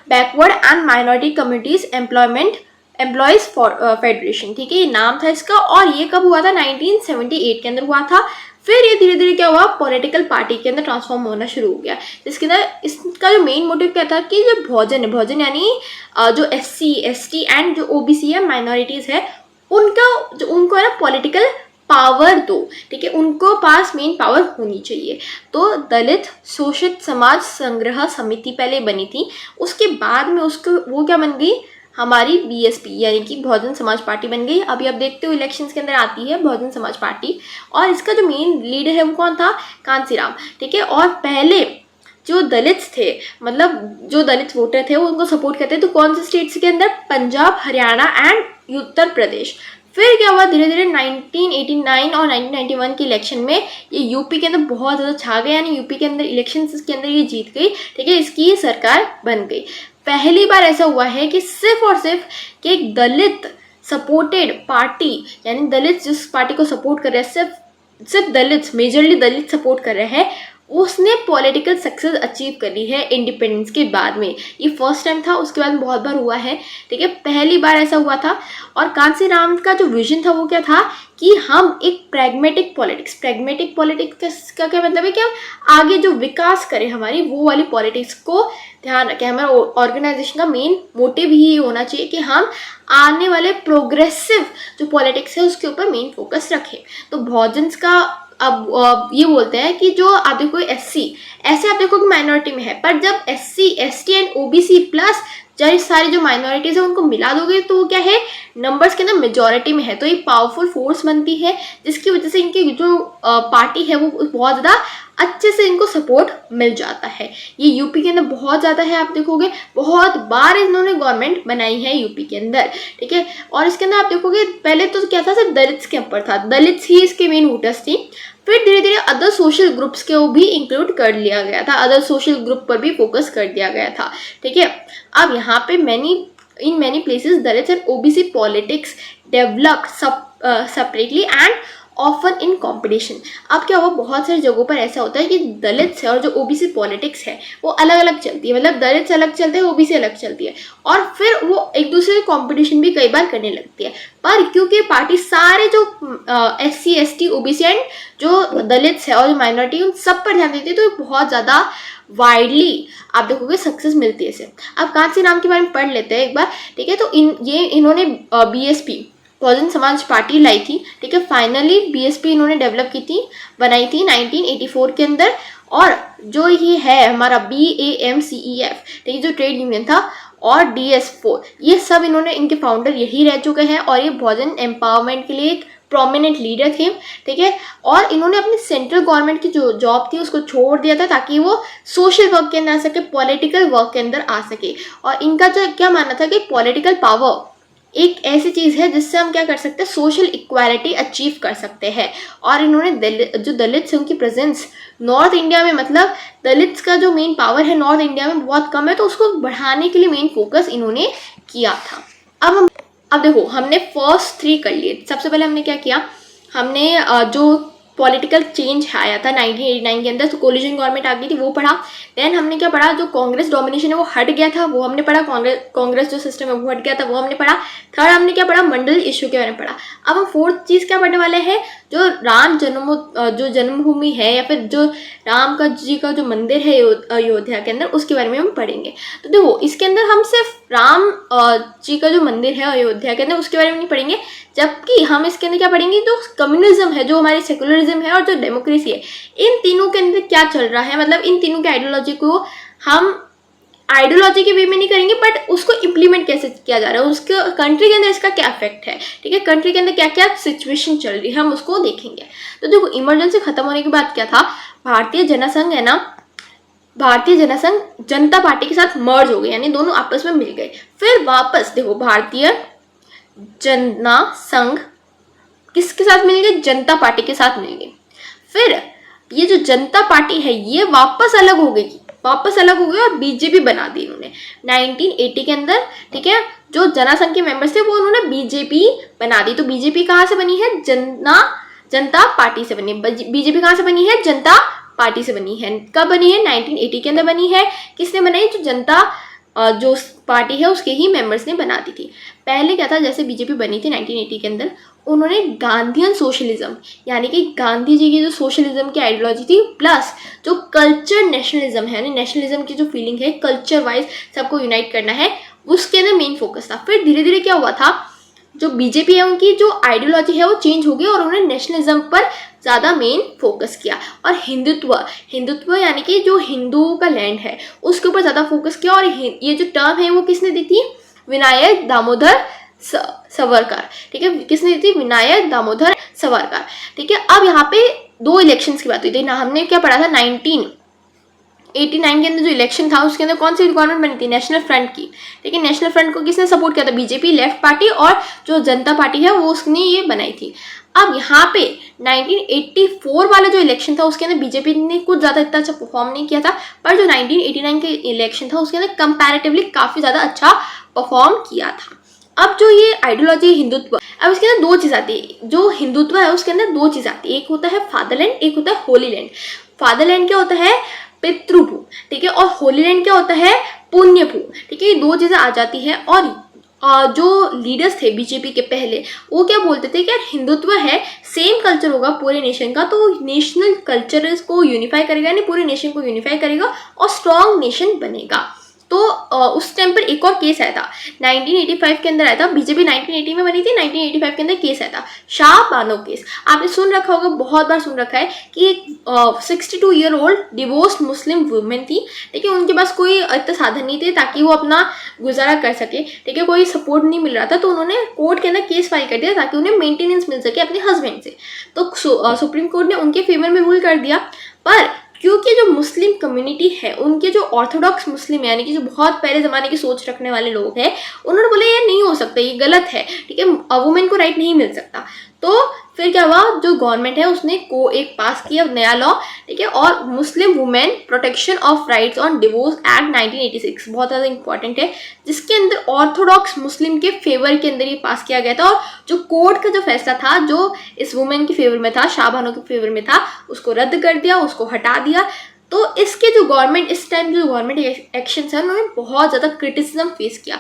backward and minority communities employees federation. ठीक है, ये नाम था इसका, और ये कब हुआ था, 1978 के अंदर हुआ था। फिर ये धीरे धीरे क्या हुआ, पॉलिटिकल पार्टी के अंदर ट्रांसफॉर्म होना शुरू हो गया, जिसके अंदर इसका जो मेन मोटिव क्या था कि जो भोजन यानी जो SC ST एंड जो OBC है, माइनॉरिटीज है, उनको है ना पॉलिटिकल पावर दो। ठीक है, उनको पास मेन पावर होनी चाहिए। तो दलित शोषित समाज संग्रह समिति पहले बनी थी, उसके बाद में वो क्या बन गई, हमारी BSP यानी कि बहुजन समाज पार्टी बन गई। अभी आप देखते हो इलेक्शंस के अंदर आती है बहुजन समाज पार्टी, और इसका जो मेन लीडर है वो कौन था, कांसीराम। ठीक है, और पहले जो दलित्स थे, मतलब जो दलित वोटर थे वो उनको सपोर्ट करते थे, तो कौन से स्टेट्स के अंदर, पंजाब, हरियाणा एंड उत्तर प्रदेश। फिर क्या हुआ, धीरे धीरे 1989 और 1991 के इलेक्शन में ये यूपी के अंदर बहुत ज़्यादा छा गया, यानी यूपी के अंदर इलेक्शन के अंदर ये जीत गई। ठीक है, इसकी सरकार बन गई। पहली बार ऐसा हुआ है कि सिर्फ और सिर्फ कि एक दलित सपोर्टेड पार्टी, यानी दलित जिस पार्टी को सपोर्ट कर रहे हैं, सिर्फ दलित, मेजरली दलित सपोर्ट कर रहे हैं, उसने पॉलिटिकल सक्सेस अचीव करी है इंडिपेंडेंस के बाद में। ये फर्स्ट टाइम था, उसके बाद बहुत बार हुआ है। ठीक है, पहली बार ऐसा हुआ था। और कांसीराम का जो विजन था वो क्या था कि हम एक प्रैग्मेटिक पॉलिटिक्स का क्या मतलब है कि हम आगे जो विकास करें हमारी, वो वाली पॉलिटिक्स को ध्यान रखें। हमारा ऑर्गेनाइजेशन का मेन मोटिव ही ये होना चाहिए कि हम आने वाले प्रोग्रेसिव जो पॉलिटिक्स है उसके ऊपर मेन फोकस रखें। तो बहुजन्स का अब ये बोलते हैं कि जो आप देखो SC, ऐसे आप देखो कि माइनॉरिटी में है, पर जब SC ST and OBC plus सारी जो माइनॉरिटीज है उनको मिला दोगे तो वो क्या है, नंबर्स के अंदर मेजॉरिटी में है। तो ये पावरफुल फोर्स बनती है, जिसकी वजह से इनकी जो पार्टी है वो बहुत ज़्यादा अच्छे से इनको सपोर्ट मिल जाता है। ये यूपी के अंदर बहुत ज़्यादा है, आप देखोगे बहुत बार इन्होंने गवर्नमेंट बनाई है यूपी के अंदर। ठीक है, और इसके अंदर आप देखोगे पहले तो क्या था, सिर्फ दलित्स के ऊपर था, दलित्स ही इसके मेन वोटर्स थी। फिर धीरे धीरे अदर सोशल ग्रुप्स को भी इंक्लूड कर लिया गया था, अदर सोशल ग्रुप पर भी फोकस कर दिया गया था। ठीक है, अब यहाँ पे in many places Dalit and OBC politics develop separately and often in competition. अब क्या हुआ, बहुत सारी जगहों पर ऐसा होता है कि दलित है और जो ओबीसी पॉलिटिक्स है वो अलग अलग चलती है, मतलब दलित से अलग चलते हैं, ओबीसी अलग चलती है, और फिर वो एक दूसरे से कॉम्पिटिशन भी कई बार करने लगती है। पर क्योंकि पार्टी सारे जो SC ST OBC एंड जो दलित है और जो माइनॉरिटी उन सब पर ध्यान देती है, तो ये बहुत ज़्यादा वाइडली आप देखोगे सक्सेस मिलती है इसे। अब कांसी राम के बारे में पढ़ लेते हैं एक बार, ठीक है। तो इन्होंने BSP बहुजन समाज पार्टी लाई थी, ठीक है। फाइनली BSP इन्होंने डेवलप की थी, बनाई थी 1984 के अंदर। और जो ये है हमारा BAMCEF, ठीक है, जो ट्रेड यूनियन था, और DS4, ये सब इन्होंने, इनके फाउंडर यही रह चुके हैं, और ये बहुजन एम्पावरमेंट के लिए एक प्रोमिनेंट लीडर थे, ठीक है। और इन्होंने अपनी सेंट्रल गवर्नमेंट की जो जॉब थी उसको छोड़ दिया था ताकि वो सोशल वर्क के अंदर आ सके, पॉलिटिकल वर्क के अंदर आ सके। और इनका जो क्या मानना था कि पॉलिटिकल पावर एक ऐसी चीज़ है जिससे हम क्या कर सकते हैं, सोशल इक्वालिटी अचीव कर सकते हैं। और इन्होंने जो दलित है उनकी प्रेजेंस नॉर्थ इंडिया में, मतलब दलित्स का जो मेन पावर है नॉर्थ इंडिया में बहुत कम है, तो उसको बढ़ाने के लिए मेन फोकस इन्होंने किया था। अब देखो, हमने फर्स्ट 3 कर लिए। सबसे पहले हमने क्या किया, हमने जो पॉलिटिकल चेंज आया था 1989 के अंदर, तो कोलिशन गवर्नमेंट आ गई थी, वो पढ़ा। देन हमने क्या पढ़ा, जो कांग्रेस डोमिनेशन है वो हट गया था, वो हमने पढ़ा। कांग्रेस जो सिस्टम है वो हट गया था, वो हमने पढ़ा। थर्ड हमने क्या पढ़ा, मंडल इशू के बारे में पढ़ा। अब हम फोर्थ चीज़ क्या पढ़ने वाले हैं, जो जो जन्मभूमि है, या फिर जो राम का जी का जो मंदिर है अयोध्या के अंदर, उसके बारे में हम पढ़ेंगे। तो देखो, इसके अंदर हम सिर्फ राम जी का जो मंदिर है अयोध्या के अंदर उसके बारे में नहीं पढ़ेंगे, जबकि हम इसके अंदर क्या पढ़ेंगे, जो कम्युनिज्म है, जो हमारी सेकुलरिज्म है, और जो डेमोक्रेसी है, इन तीनों के अंदर क्या चल रहा है, मतलब इन तीनों के आइडियोलॉजी को हम आइडियोलॉजी के वे में नहीं करेंगे, बट उसको इम्प्लीमेंट कैसे किया जा रहा है, उसके कंट्री के अंदर इसका क्या इफेक्ट है, ठीक है, कंट्री के अंदर क्या क्या सिचुएशन चल रही है, हम उसको देखेंगे। तो देखो, इमरजेंसी खत्म होने के बाद क्या था, भारतीय जनसंघ है ना, भारतीय जनसंघ जनता पार्टी के साथ मर्ज हो गए, यानी दोनों आपस में मिल गए। फिर वापस देखो, भारतीय जनता संघ किसके साथ मिल गए, जनता पार्टी के साथ मिल गए। फिर ये जो जनता पार्टी है ये वापस अलग हो गई और बीजेपी बना दी इन्होंने 1980 के अंदर, ठीक है। जो जनसंघ के मेंबर्स थे वो उन्होंने बीजेपी बना दी। तो बीजेपी कहाँ से बनी है, जनता पार्टी से बनी। बीजेपी कहाँ से बनी है, जनता पार्टी से बनी है। कब बनी है, 1980 के अंदर बनी है। किसने बनाई, जो जनता जो पार्टी है उसके ही मेंबर्स ने बना दी थी। पहले क्या था, जैसे बीजेपी बनी थी 1980 के अंदर, उन्होंने गांधीयन सोशलिज्म, यानी कि गांधी जी की जो सोशलिज्म की आइडियोलॉजी थी, प्लस जो कल्चर नेशनलिज्म है, यानी नेशनलिज्म की जो फीलिंग है, कल्चर वाइज सबको यूनाइट करना है, उसके अंदर मेन फोकस था। फिर धीरे धीरे क्या हुआ था, जो बीजेपी है उनकी जो आइडियोलॉजी है वो चेंज हो गई और उन्होंने नेशनलिज्म पर ज़्यादा मेन फोकस किया। और हिंदुत्व यानी कि जो हिंदुओं का लैंड है उसके ऊपर ज़्यादा फोकस किया। और ये जो टर्म है वो किसने दी थी, विनायक दामोदर सावरकर, ठीक है। किसने दी थी, विनायक दामोदर सावरकर, ठीक है। अब यहाँ पे 2 इलेक्शंस की बात हुई थी ना, हमने क्या पढ़ा था 1989 के अंदर जो इलेक्शन था उसके अंदर कौन सी गवर्नमेंट बनी थी, नेशनल फ्रंट की, ठीक है। नेशनल फ्रंट को किसने सपोर्ट किया था, बीजेपी लेफ्ट पार्टी, और जो जनता पार्टी है वो उसने ये बनाई थी। अब यहाँ पे 1984 वाला जो इलेक्शन था उसके अंदर बीजेपी ने कुछ ज़्यादा इतना अच्छा परफॉर्म नहीं किया था, पर जो 1989 के इलेक्शन था उसके अंदर कंपैरेटिवली काफ़ी ज़्यादा अच्छा परफॉर्म किया था। अब जो ये आइडियोलॉजी हिंदुत्व, अब इसके अंदर 2 चीज़ आती है। जो हिंदुत्व है उसके अंदर 2 चीज़ आती है, एक होता है फादरलैंड, एक होता है होली लैंड। फादरलैंड क्या होता है, पितृभू, ठीक है, और होली लैंड क्या होता है, पुण्यभू, ठीक है। ये 2 चीज़ें आ जाती हैं। और जो लीडर्स थे बीजेपी के पहले, वो क्या बोलते थे कि यार हिंदुत्व है, सेम कल्चर होगा पूरे नेशन का, तो नेशनल कल्चर को यूनिफाई करेगा, यानी पूरे नेशन को यूनिफाई करेगा और स्ट्रॉन्ग नेशन बनेगा। तो उस टाइम पर एक और केस आया था 1985 के अंदर आया था, बीजेपी 1980 में बनी थी, 1985 के अंदर केस आया था, शाह बानो केस। आपने सुन रखा होगा, बहुत बार सुन रखा है कि एक 62 year old divorce Muslim women थी, ठीक है। उनके पास कोई इतना साधन नहीं थे ताकि वो अपना गुजारा कर सके, ठीक है, कोई सपोर्ट नहीं मिल रहा था, तो उन्होंने कोर्ट के अंदर केस फाइल कर दिया ताकि उन्हें मेंटेनेंस मिल सके अपने हस्बैंड से। तो सुप्रीम कोर्ट ने उनके फेवर में रूल कर दिया। पर क्योंकि जो मुस्लिम कम्युनिटी है, उनके जो ऑर्थोडॉक्स मुस्लिम यानी कि जो बहुत पहले ज़माने की सोच रखने वाले लोग हैं, उन्होंने बोले ये नहीं हो सकता, ये गलत है, ठीक है, वुमेन को राइट नहीं मिल सकता। तो फिर क्या हुआ, जो गवर्नमेंट है उसने को एक पास किया नया लॉ, ठीक है, और Muslim women protection of rights on divorce act 1986 बहुत ज़्यादा इंपॉर्टेंट है, जिसके अंदर ऑर्थोडॉक्स मुस्लिम के फेवर के अंदर ये पास किया गया था। और जो कोर्ट का जो फैसला था जो इस वुमेन के फेवर में था, शाहबानो के फेवर में था, उसको रद्द कर दिया, उसको हटा दिया। तो इसके जो गवर्नमेंट इस टाइम जो गवर्नमेंट एक्शन है उन्होंने बहुत ज़्यादा क्रिटिसिज्म फेस किया।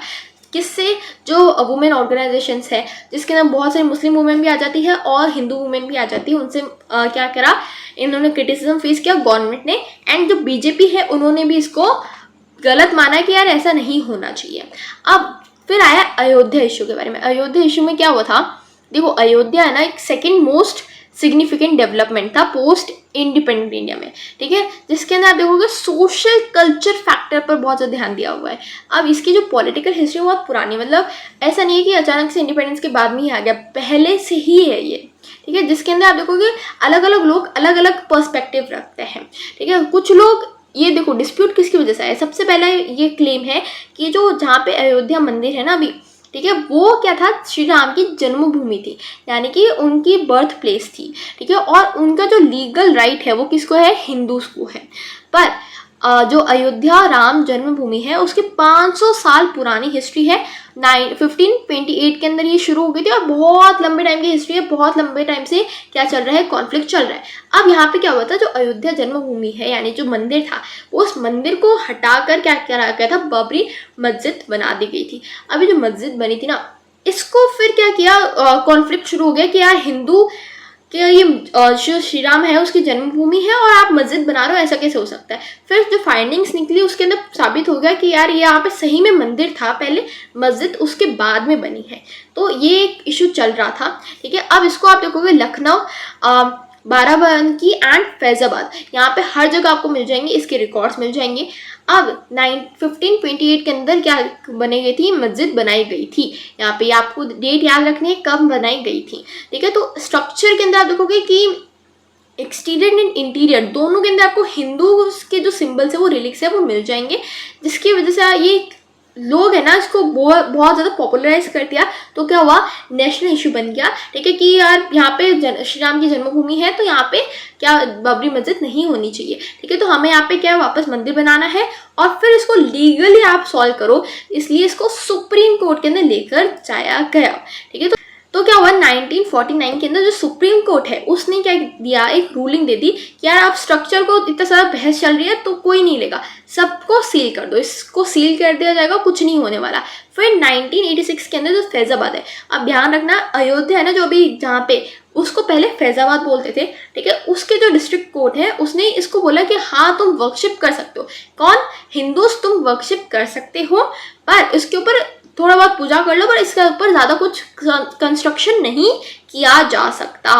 किससे, जो वुमेन ऑर्गेनाइजेशंस है जिसके अंदर बहुत सारी मुस्लिम वुमेन भी आ जाती है और हिंदू वुमेन भी आ जाती है, उनसे क्या करा, इन्होंने क्रिटिसिज्म फेस किया गवर्नमेंट ने। एंड जो बीजेपी है उन्होंने भी इसको गलत माना कि यार ऐसा नहीं होना चाहिए। अब फिर आया अयोध्या इशू के बारे में। अयोध्या इशू में क्या हुआ था, देखो अयोध्या है ना एक सेकेंड मोस्ट सिग्निफिकेंट डेवलपमेंट था पोस्ट इंडिपेंडेंट इंडिया में, ठीक है, जिसके अंदर आप देखोगे सोशल कल्चर फैक्टर पर बहुत ज़्यादा ध्यान दिया हुआ है। अब इसकी जो पॉलिटिकल हिस्ट्री बहुत पुरानी, मतलब ऐसा नहीं है कि अचानक से इंडिपेंडेंस के बाद में ही आ गया, पहले से ही है ये, ठीक है, जिसके अंदर आप देखोगे अलग अलग लोग अलग अलग पर्सपेक्टिव रखते हैं, ठीक है। कुछ लोग ये देखो डिस्प्यूट किसकी वजह से है, सबसे पहला ये क्लेम है कि जो जहाँ पे अयोध्या मंदिर है ना अभी, ठीक है, वो क्या था, श्री राम की जन्मभूमि थी, यानी कि उनकी बर्थ प्लेस थी, ठीक है, और उनका जो लीगल राइट है वो किसको है, हिंदूज को है। पर जो अयोध्या राम जन्मभूमि है उसकी 500 साल पुरानी हिस्ट्री है। 1528 के अंदर ये शुरू हो गई थी और बहुत लंबे टाइम की हिस्ट्री है, बहुत लंबे टाइम से क्या चल रहा है, कॉन्फ्लिक्ट चल रहा है। अब यहाँ पे क्या हुआ था, जो अयोध्या जन्मभूमि है यानी जो मंदिर था, उस मंदिर को हटाकर क्या करा गया था, बाबरी मस्जिद बना दी गई थी। अभी जो मस्जिद बनी थी ना, इसको फिर क्या किया, कॉन्फ्लिक्ट शुरू हो गया कि यार हिंदू कि ये जो श्री राम है उसकी जन्मभूमि है और आप मस्जिद बना रहे हो, ऐसा कैसे हो सकता है। फिर जो फाइंडिंग्स निकली उसके अंदर साबित हो गया कि यार ये यहाँ पे सही में मंदिर था पहले, मस्जिद उसके बाद में बनी है। तो ये एक इशू चल रहा था, ठीक है। अब इसको आप देखोगे लखनऊ, बाराबंकी एंड फैजाबाद, यहाँ पे हर जगह आपको मिल जाएंगे, इसके रिकॉर्ड्स मिल जाएंगे। अब 1528 के अंदर क्या बनी गई थी, मस्जिद बनाई गई थी। यहाँ पे आपको डेट याद रखनी है कब बनाई गई थी, ठीक है। तो स्ट्रक्चर के अंदर आप देखोगे कि एक्सटीरियर एंड इंटीरियर दोनों के अंदर आपको हिंदू के जो सिंबल्स है वो रिलिक्स है वो मिल जाएंगे, जिसकी वजह से ये लोग है ना इसको बहुत ज़्यादा पॉपुलराइज कर दिया। तो क्या हुआ, नेशनल इशू बन गया, ठीक है, कि यार यहाँ पे श्री राम की जन्मभूमि है तो यहाँ पे क्या बाबरी मस्जिद नहीं होनी चाहिए, ठीक है। तो हमें यहाँ पे क्या वापस मंदिर बनाना है और फिर इसको लीगली आप सॉल्व करो, इसलिए इसको सुप्रीम कोर्ट के अंदर लेकर जाया गया, ठीक है। तो क्या हुआ, 1949 के अंदर जो सुप्रीम कोर्ट है उसने क्या दिया, एक रूलिंग दे दी कि यार आप स्ट्रक्चर को इतना सारा बहस चल रही है तो कोई नहीं लेगा, सबको सील कर दो, इसको सील कर दिया जाएगा, कुछ नहीं होने वाला। फिर 1986 के अंदर जो फैजाबाद है, अब ध्यान रखना अयोध्या है ना जो अभी जहाँ पे, उसको पहले फैजाबाद बोलते थे, ठीक है। उसके जो डिस्ट्रिक्ट कोर्ट है उसने इसको बोला कि हाँ तुम वर्कशिप कर सकते हो, कौन, हिंदूज तुम वर्कशिप कर सकते हो, पर इसके ऊपर थोड़ा बहुत पूजा कर लो, पर इसके ऊपर ज़्यादा कुछ कंस्ट्रक्शन नहीं किया जा सकता,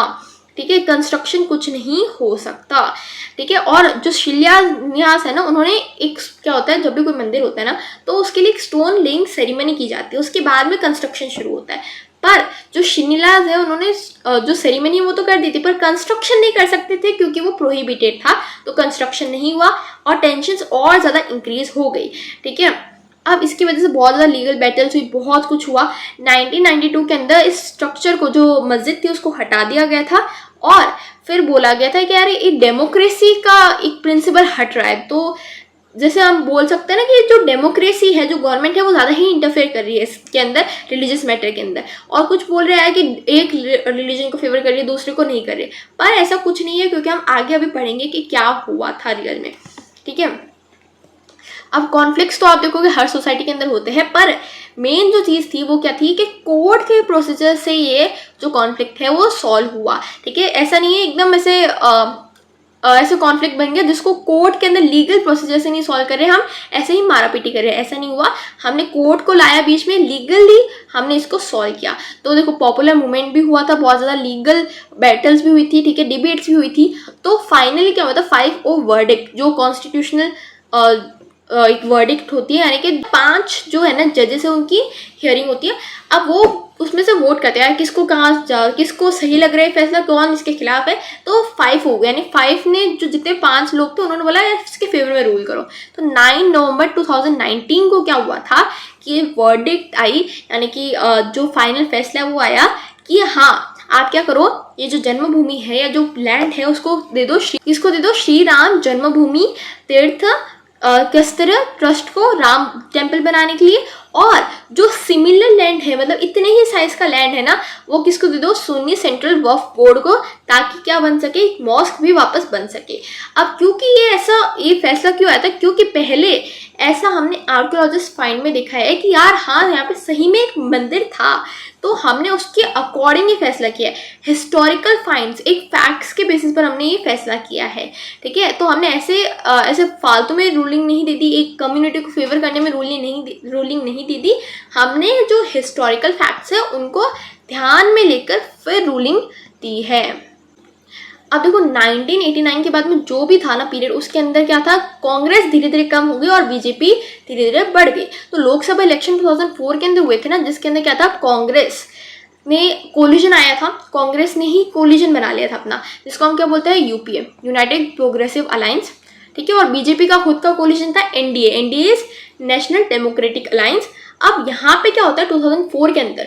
ठीक है, कंस्ट्रक्शन कुछ नहीं हो सकता, ठीक है। और जो शिलान्यास है ना, उन्होंने एक क्या होता है, जब भी कोई मंदिर होता है ना तो उसके लिए एक स्टोन लेइंग सेरेमनी की जाती है, उसके बाद में कंस्ट्रक्शन शुरू होता है। पर जो शिलान्यास है उन्होंने जो सेरेमनी वो तो कर दी थी पर कंस्ट्रक्शन नहीं कर सकते थे क्योंकि वो प्रोहिबिटेड था, तो कंस्ट्रक्शन नहीं हुआ और टेंशन और ज़्यादा इंक्रीज हो गई, ठीक है। अब इसकी वजह से बहुत ज़्यादा लीगल बैटल्स हुई, बहुत कुछ हुआ। 1992 के अंदर इस स्ट्रक्चर को, जो मस्जिद थी उसको हटा दिया गया था और फिर बोला गया था कि यार ये डेमोक्रेसी का एक प्रिंसिपल हट रहा है। तो जैसे हम बोल सकते हैं ना कि जो डेमोक्रेसी है, जो गवर्नमेंट है वो ज़्यादा ही इंटरफेयर कर रही है इसके अंदर, रिलीजियस मैटर के अंदर, और कुछ बोल रहा है कि एक रिलीजन को फेवर कर रही है दूसरे को नहीं कर रही, पर ऐसा कुछ नहीं है क्योंकि हम आगे अभी पढ़ेंगे कि क्या हुआ था रियल में, ठीक है। अब कॉन्फ्लिक्ट्स तो आप देखोगे हर सोसाइटी के अंदर होते हैं, पर मेन जो चीज़ थी वो क्या थी कि कोर्ट के प्रोसीजर से ये जो कॉन्फ्लिक्ट है वो सॉल्व हुआ, ठीक है। ऐसा नहीं है एकदम ऐसे कॉन्फ्लिक्ट बन गया जिसको कोर्ट के अंदर लीगल प्रोसीजर से नहीं सॉल्व कर रहे, हम ऐसे ही मारा पीटी कर रहे हैं, ऐसा नहीं हुआ। हमने कोर्ट को लाया बीच में, लीगली हमने इसको सॉल्व किया। तो देखो पॉपुलर मूवमेंट भी हुआ था, बहुत ज़्यादा लीगल बैटल्स भी हुई थी, ठीक है, डिबेट्स भी हुई थी। तो फाइनली क्या हुआ था, 5-0 वर्डिक्ट, जो कॉन्स्टिट्यूशनल एक वर्डिक्ट होती है, यानी कि 5 जो है ना जजेस है उनकी हियरिंग होती है। अब वो उसमें से वोट करते हैं किसको किसको सही लग रहा है फैसला, कौन इसके खिलाफ है। तो 5 हो गया, यानी 5 ने जो जितने 5 लोग थे उन्होंने बोला इसके फेवर में रूल करो। तो 9 नवंबर 2019 को क्या हुआ था कि वर्डिक्ट आई, यानी कि जो फाइनल फैसला वो आया कि हाँ आप क्या करो, ये जो जन्मभूमि है या जो लैंड है उसको दे दो, इसको दे दो श्री राम जन्मभूमि तीर्थ क्षेत्र ट्रस्ट को राम टेम्पल बनाने के लिए। और जो सिमिलर लैंड है, मतलब इतने ही साइज का लैंड है ना, वो किसको दे दो, सुन्नी सेंट्रल वक्फ बोर्ड को, ताकि क्या बन सके, मॉस्क भी वापस बन सके। अब क्योंकि ये फैसला क्यों आया था, क्योंकि पहले ऐसा हमने आर्कियोलॉजिस्ट फाइंड में देखा है कि यार हाँ यहाँ पे सही में एक मंदिर था, तो हमने उसके अकॉर्डिंग ये फैसला किया है। हिस्टोरिकल फाइंड्स, एक फैक्ट्स के बेसिस पर हमने ये फैसला किया है, ठीक है। तो हमने ऐसे फालतू में रूलिंग नहीं दे दी, एक कम्युनिटी को फेवर करने में रूलिंग नहीं दे दी। हमने जो हिस्टोरिकल फैक्ट्स है उनको ध्यान में लेकर फिर रूलिंग दी है। अब देखो 1989 के बाद में जो भी था ना पीरियड, उसके अंदर क्या था, कांग्रेस धीरे धीरे कम हो गई और बीजेपी धीरे धीरे बढ़ गई। तो लोकसभा इलेक्शन 2004 के अंदर हुए थे ना, जिसके अंदर क्या था, कांग्रेस में कोलिजन आया था, कांग्रेस ने ही कोलिजन बना लिया था अपना, जिसको हम क्या बोलते हैं, यूपीए, यूनाइटेड प्रोग्रेसिव अलायंस, ठीक है। और बीजेपी का खुद का कोलिजन था NDA, NDA national democratic alliance. अब यहाँ पे क्या होता है 2004 के अंदर,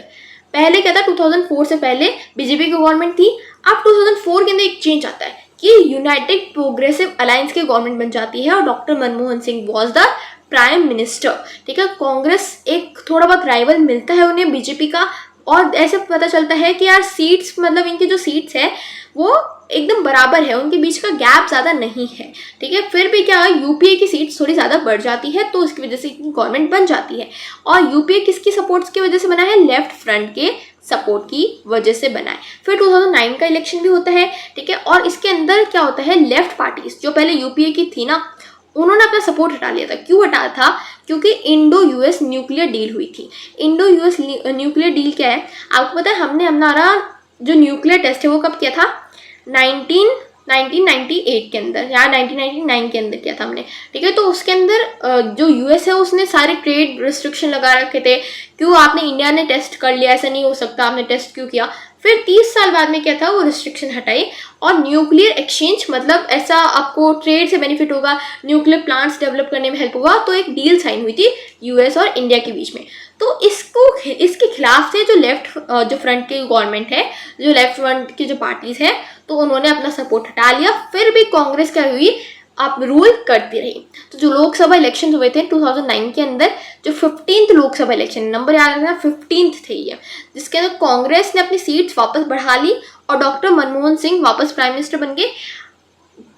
पहले क्या था 2004 से पहले बीजेपी की गवर्नमेंट थी। अब 2004 के अंदर एक चेंज आता है कि यूनाइटेड प्रोग्रेसिव अलायंस की गवर्नमेंट बन जाती है और doctor Manmohan Singh was the prime minister, ठीक है। कांग्रेस एक थोड़ा बहुत राइवल मिलता है उन्हें बीजेपी का, और ऐसे पता चलता है कि यार सीट्स, मतलब इनकी जो सीट्स है वो एकदम बराबर है, उनके बीच का गैप ज़्यादा नहीं है, ठीक है। फिर भी क्या, यूपीए की सीट्स थोड़ी ज़्यादा बढ़ जाती है, तो इसकी वजह से गवर्नमेंट बन जाती है। और यूपीए किसकी सपोर्ट्स की वजह से बना है, लेफ्ट फ्रंट के सपोर्ट की वजह से बना है। फिर 2009 का इलेक्शन भी होता है, ठीक है। और इसके अंदर क्या होता है, लेफ्ट पार्टीज जो पहले यूपीए की थी ना, उन्होंने अपना सपोर्ट हटा लिया था। क्यों हटाया था, क्योंकि इंडो यूएस न्यूक्लियर डील हुई थी। इंडो यूएस न्यूक्लियर डील क्या है, आपको पता है, हमने हमारा जो न्यूक्लियर टेस्ट है वो कब किया था, 1998 के अंदर या 1999 के अंदर किया था हमने, ठीक है। तो उसके अंदर जो यूएस है उसने सारे ट्रेड रिस्ट्रिक्शन लगा रखे थे। क्यों, आपने, इंडिया ने टेस्ट कर लिया, ऐसा नहीं हो सकता, आपने टेस्ट क्यों किया। फिर 30 साल बाद में क्या था, वो रिस्ट्रिक्शन हटाई और न्यूक्लियर एक्सचेंज, मतलब ऐसा आपको ट्रेड से बेनिफिट होगा, न्यूक्लियर प्लांट्स डेवलप करने में हेल्प होगा, तो एक डील साइन हुई थी यूएस और इंडिया के बीच में। तो इसके खिलाफ से जो जो फ्रंट की गवर्नमेंट है, जो लेफ्ट फ्रंट की जो पार्टीज है, तो उन्होंने अपना सपोर्ट हटा लिया। फिर भी कांग्रेस क्या हुई, आप रूल करती रही। तो जो लोकसभा इलेक्शन हुए थे 2009 के अंदर, जो 15th लोकसभा इलेक्शन, नंबर याद रखना 15th थे ये, जिसके अंदर कांग्रेस ने अपनी सीट्स वापस बढ़ा ली और डॉक्टर मनमोहन सिंह वापस प्राइम मिनिस्टर बन गए।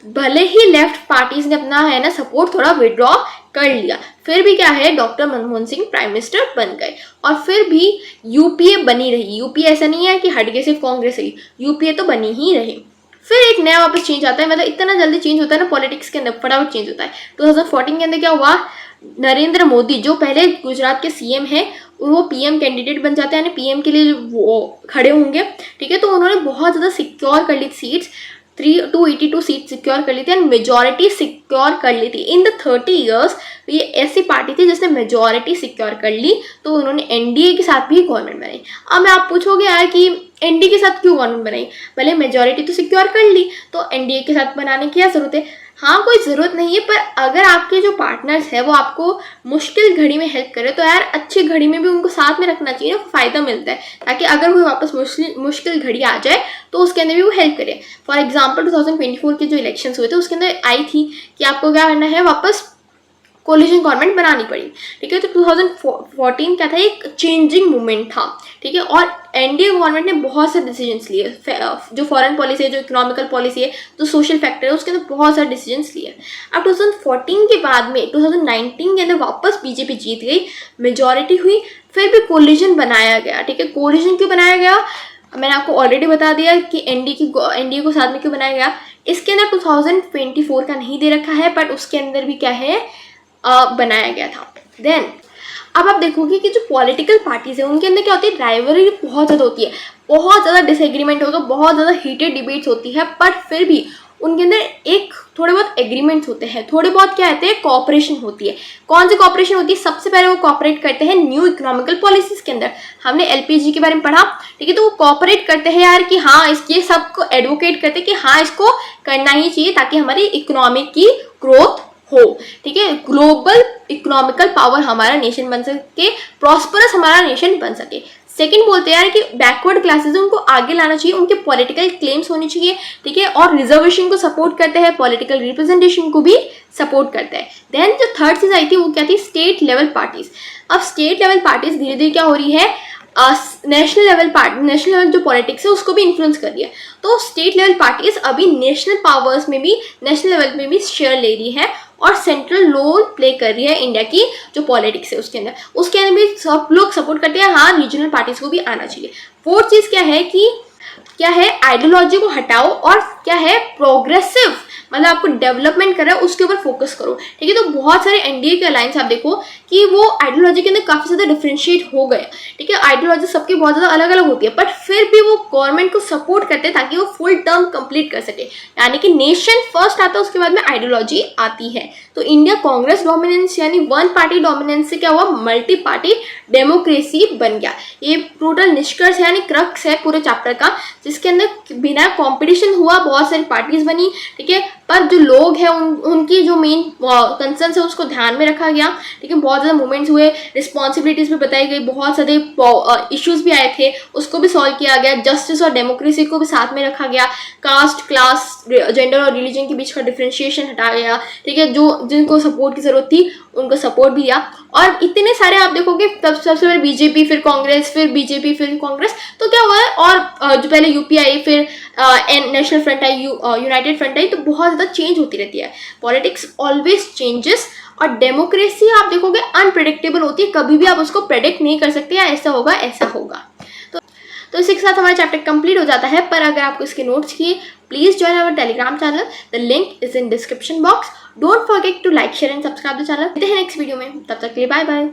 भले ही लेफ्ट पार्टीज ने अपना है ना सपोर्ट थोड़ा विड्रॉ कर लिया, फिर भी क्या है, doctor Manmohan Singh prime minister बन गए। और फिर भी यूपीए बनी रही। यूपीए ऐसा नहीं है कि हट गए सिर्फ कांग्रेस रही, यूपीए तो बनी ही रही। फिर एक नया वापस चेंज आता है, मतलब इतना जल्दी चेंज होता है ना पॉलिटिक्स के अंदर, फटाफट चेंज होता है। 2014 के अंदर क्या हुआ, नरेंद्र मोदी जो पहले गुजरात के सीएम है, वो पीएम कैंडिडेट बन जाते हैं, यानी पीएम के लिए वो खड़े होंगे, ठीक है। तो उन्होंने बहुत ज़्यादा सिक्योर कर ली सीट्स, 282 सीट सिक्योर कर ली थी एंड मेजॉरिटी सिक्योर कर ली थी इन द 30 ईयर्स। ये ऐसी पार्टी थी जिसने मेजॉरिटी सिक्योर कर ली, तो उन्होंने एनडीए के साथ भी गवर्नमेंट बनाई। अब मैं आप पूछोगे यार कि एनडीए के साथ क्यों गवर्नमेंट बनाई, पहले मेजॉरिटी तो सिक्योर कर ली, तो एनडीए के साथ बनाने की क्या जरूरत है। हाँ, कोई ज़रूरत नहीं है, पर अगर आपके जो पार्टनर्स है वो आपको मुश्किल घड़ी में हेल्प करे, तो यार अच्छी घड़ी में भी उनको साथ में रखना चाहिए ना, फ़ायदा मिलता है, ताकि अगर कोई वापस मुश्किल घड़ी आ जाए तो उसके अंदर भी वो हेल्प करे। फॉर एग्जाम्पल 2024 के जो इलेक्शंस हुए थे उसके अंदर आई थी कि आपको क्या करना है, वापस कोलिशन गवर्नमेंट बनानी पड़ी, ठीक है। तो 2014 क्या था, एक चेंजिंग मूवमेंट था, ठीक है। और एनडीए गवर्नमेंट ने बहुत से डिसीजंस लिए, जो फॉरेन पॉलिसी है, जो इकोनॉमिकल पॉलिसी है, जो सोशल फैक्टर है, उसके अंदर बहुत सारे डिसीजंस लिए। अब 2014 के बाद में 2019 के अंदर वापस बीजेपी जीत गई, मेजॉरिटी हुई, फिर भी कोलिशन बनाया गया, ठीक है। कोलिशन क्यों बनाया गया, मैंने आपको ऑलरेडी बता दिया कि एनडीए को साथ में क्यों बनाया गया। इसके अंदर 2024 का नहीं दे रखा है, बट उसके अंदर भी क्या है, बनाया गया था। देन अब आप देखोगे कि जो पॉलिटिकल पार्टीज है उनके अंदर क्या होती है, राइवलरी बहुत ज़्यादा होती है, बहुत ज़्यादा डिसएग्रीमेंट होगा, बहुत ज़्यादा हीटेड डिबेट्स होती है, बट फिर भी उनके अंदर एक थोड़े बहुत एग्रीमेंट्स होते हैं, थोड़े बहुत क्या होते हैं, कॉपरेशन होती है। कौन सी कॉपरेशन होती है, सबसे पहले वो कॉपरेट करते हैं न्यू इकोनॉमिकल पॉलिसीज के अंदर। हमने एलपीजी के बारे में पढ़ा, ठीक है। तो वो कॉपरेट करते हैं यार कि हाँ, ये सबको एडवोकेट करते हैं कि हाँ इसको करना ही चाहिए, ताकि हमारी इकोनॉमी की ग्रोथ हो, ठीक है। ग्लोबल इकोनॉमिकल पावर हमारा नेशन बन सके, प्रॉस्परस हमारा नेशन बन सके। सेकंड बोलते हैं यार कि बैकवर्ड क्लासेस उनको आगे लाना चाहिए, उनके पॉलिटिकल क्लेम्स होने चाहिए, ठीक है, और रिजर्वेशन को सपोर्ट करते हैं, पॉलिटिकल रिप्रेजेंटेशन को भी सपोर्ट करता है। देन जो थर्ड चीज आई थी वो क्या थी, स्टेट लेवल पार्टीज। अब स्टेट लेवल पार्टीज धीरे धीरे क्या हो रही है, नेशनल लेवल जो पॉलिटिक्स है उसको भी इन्फ्लुएंस कर रही है। तो स्टेट लेवल पार्टीज अभी नेशनल पावर्स में भी, नेशनल लेवल में भी शेयर ले रही है और सेंट्रल रोल प्ले कर रही है इंडिया की जो पॉलिटिक्स है उसके अंदर भी सब लोग सपोर्ट करते हैं। हाँ, रीजनल पार्टीज को भी आना चाहिए। फोर्थ चीज क्या है आइडियोलॉजी को हटाओ और क्या है प्रोग्रेसिव, मतलब आपको डेवलपमेंट कर रहा है उसके ऊपर फोकस करो, ठीक है। तो बहुत सारे एनडीए के अलायंस आप देखो कि वो आइडियोलॉजी के अंदर काफी ज्यादा डिफरेंशिएट हो गए, ठीक है। आइडियोलॉजी सबकी बहुत ज्यादा अलग अलग होती है, बट फिर भी वो गवर्नमेंट को सपोर्ट करते हैं ताकि वो फुल टर्म कंप्लीट कर सके, यानी कि नेशन फर्स्ट आता है उसके बाद में आइडियोलॉजी आती है। तो इंडिया कांग्रेस डोमिनेंस यानी वन पार्टी डोमिनेंस से क्या हुआ, मल्टी पार्टी डेमोक्रेसी बन गया। ये टोटल निष्कर्ष है यानी क्रक्स है पूरे चैप्टर का, जिसके अंदर बिना कंपटीशन हुआ बहुत सारी पार्टीज बनी, ठीक है, पर जो लोग हैं उनकी जो मेन कंसर्न है उसको ध्यान में रखा गया, ठीक है। बहुत ज़्यादा मूवमेंट्स हुए, रिस्पॉन्सिबिलिटीज भी बताई गई, बहुत सारे इश्यूज भी आए थे उसको भी सॉल्व किया गया, जस्टिस और डेमोक्रेसी को भी साथ में रखा गया, कास्ट क्लास जेंडर और रिलीजन के बीच का डिफ्रेंशिएशन हटाया गया, ठीक है। जो जिनको सपोर्ट की जरूरत थी उनको सपोर्ट भी दिया। और इतने सारे आप देखोगे तब सबसे पहले बीजेपी, फिर कांग्रेस, फिर बीजेपी, फिर कांग्रेस, तो क्या हुआ है, और जो पहले यूपी आई, फिर national front I, United front I, तो बहुत ज़्यादा चेंज होती रहती है। पॉलिटिक्स ऑलवेज चेंजेस, और डेमोक्रेसी आप देखोगे अनप्रेडिक्टेबल होती है, कभी भी आप उसको प्रेडिक्ट नहीं कर सकते या ऐसा होगा ऐसा होगा। तो इसी के साथ हमारा चैप्टर कंप्लीट हो जाता है। पर अगर आपको इसके नोट्स चाहिए, please join our Telegram channel, the link is in description box. Don't forget to like, share and subscribe the channel. मिलते हैं नेक्स्ट वीडियो में, तब तक के लिए बाय बाय।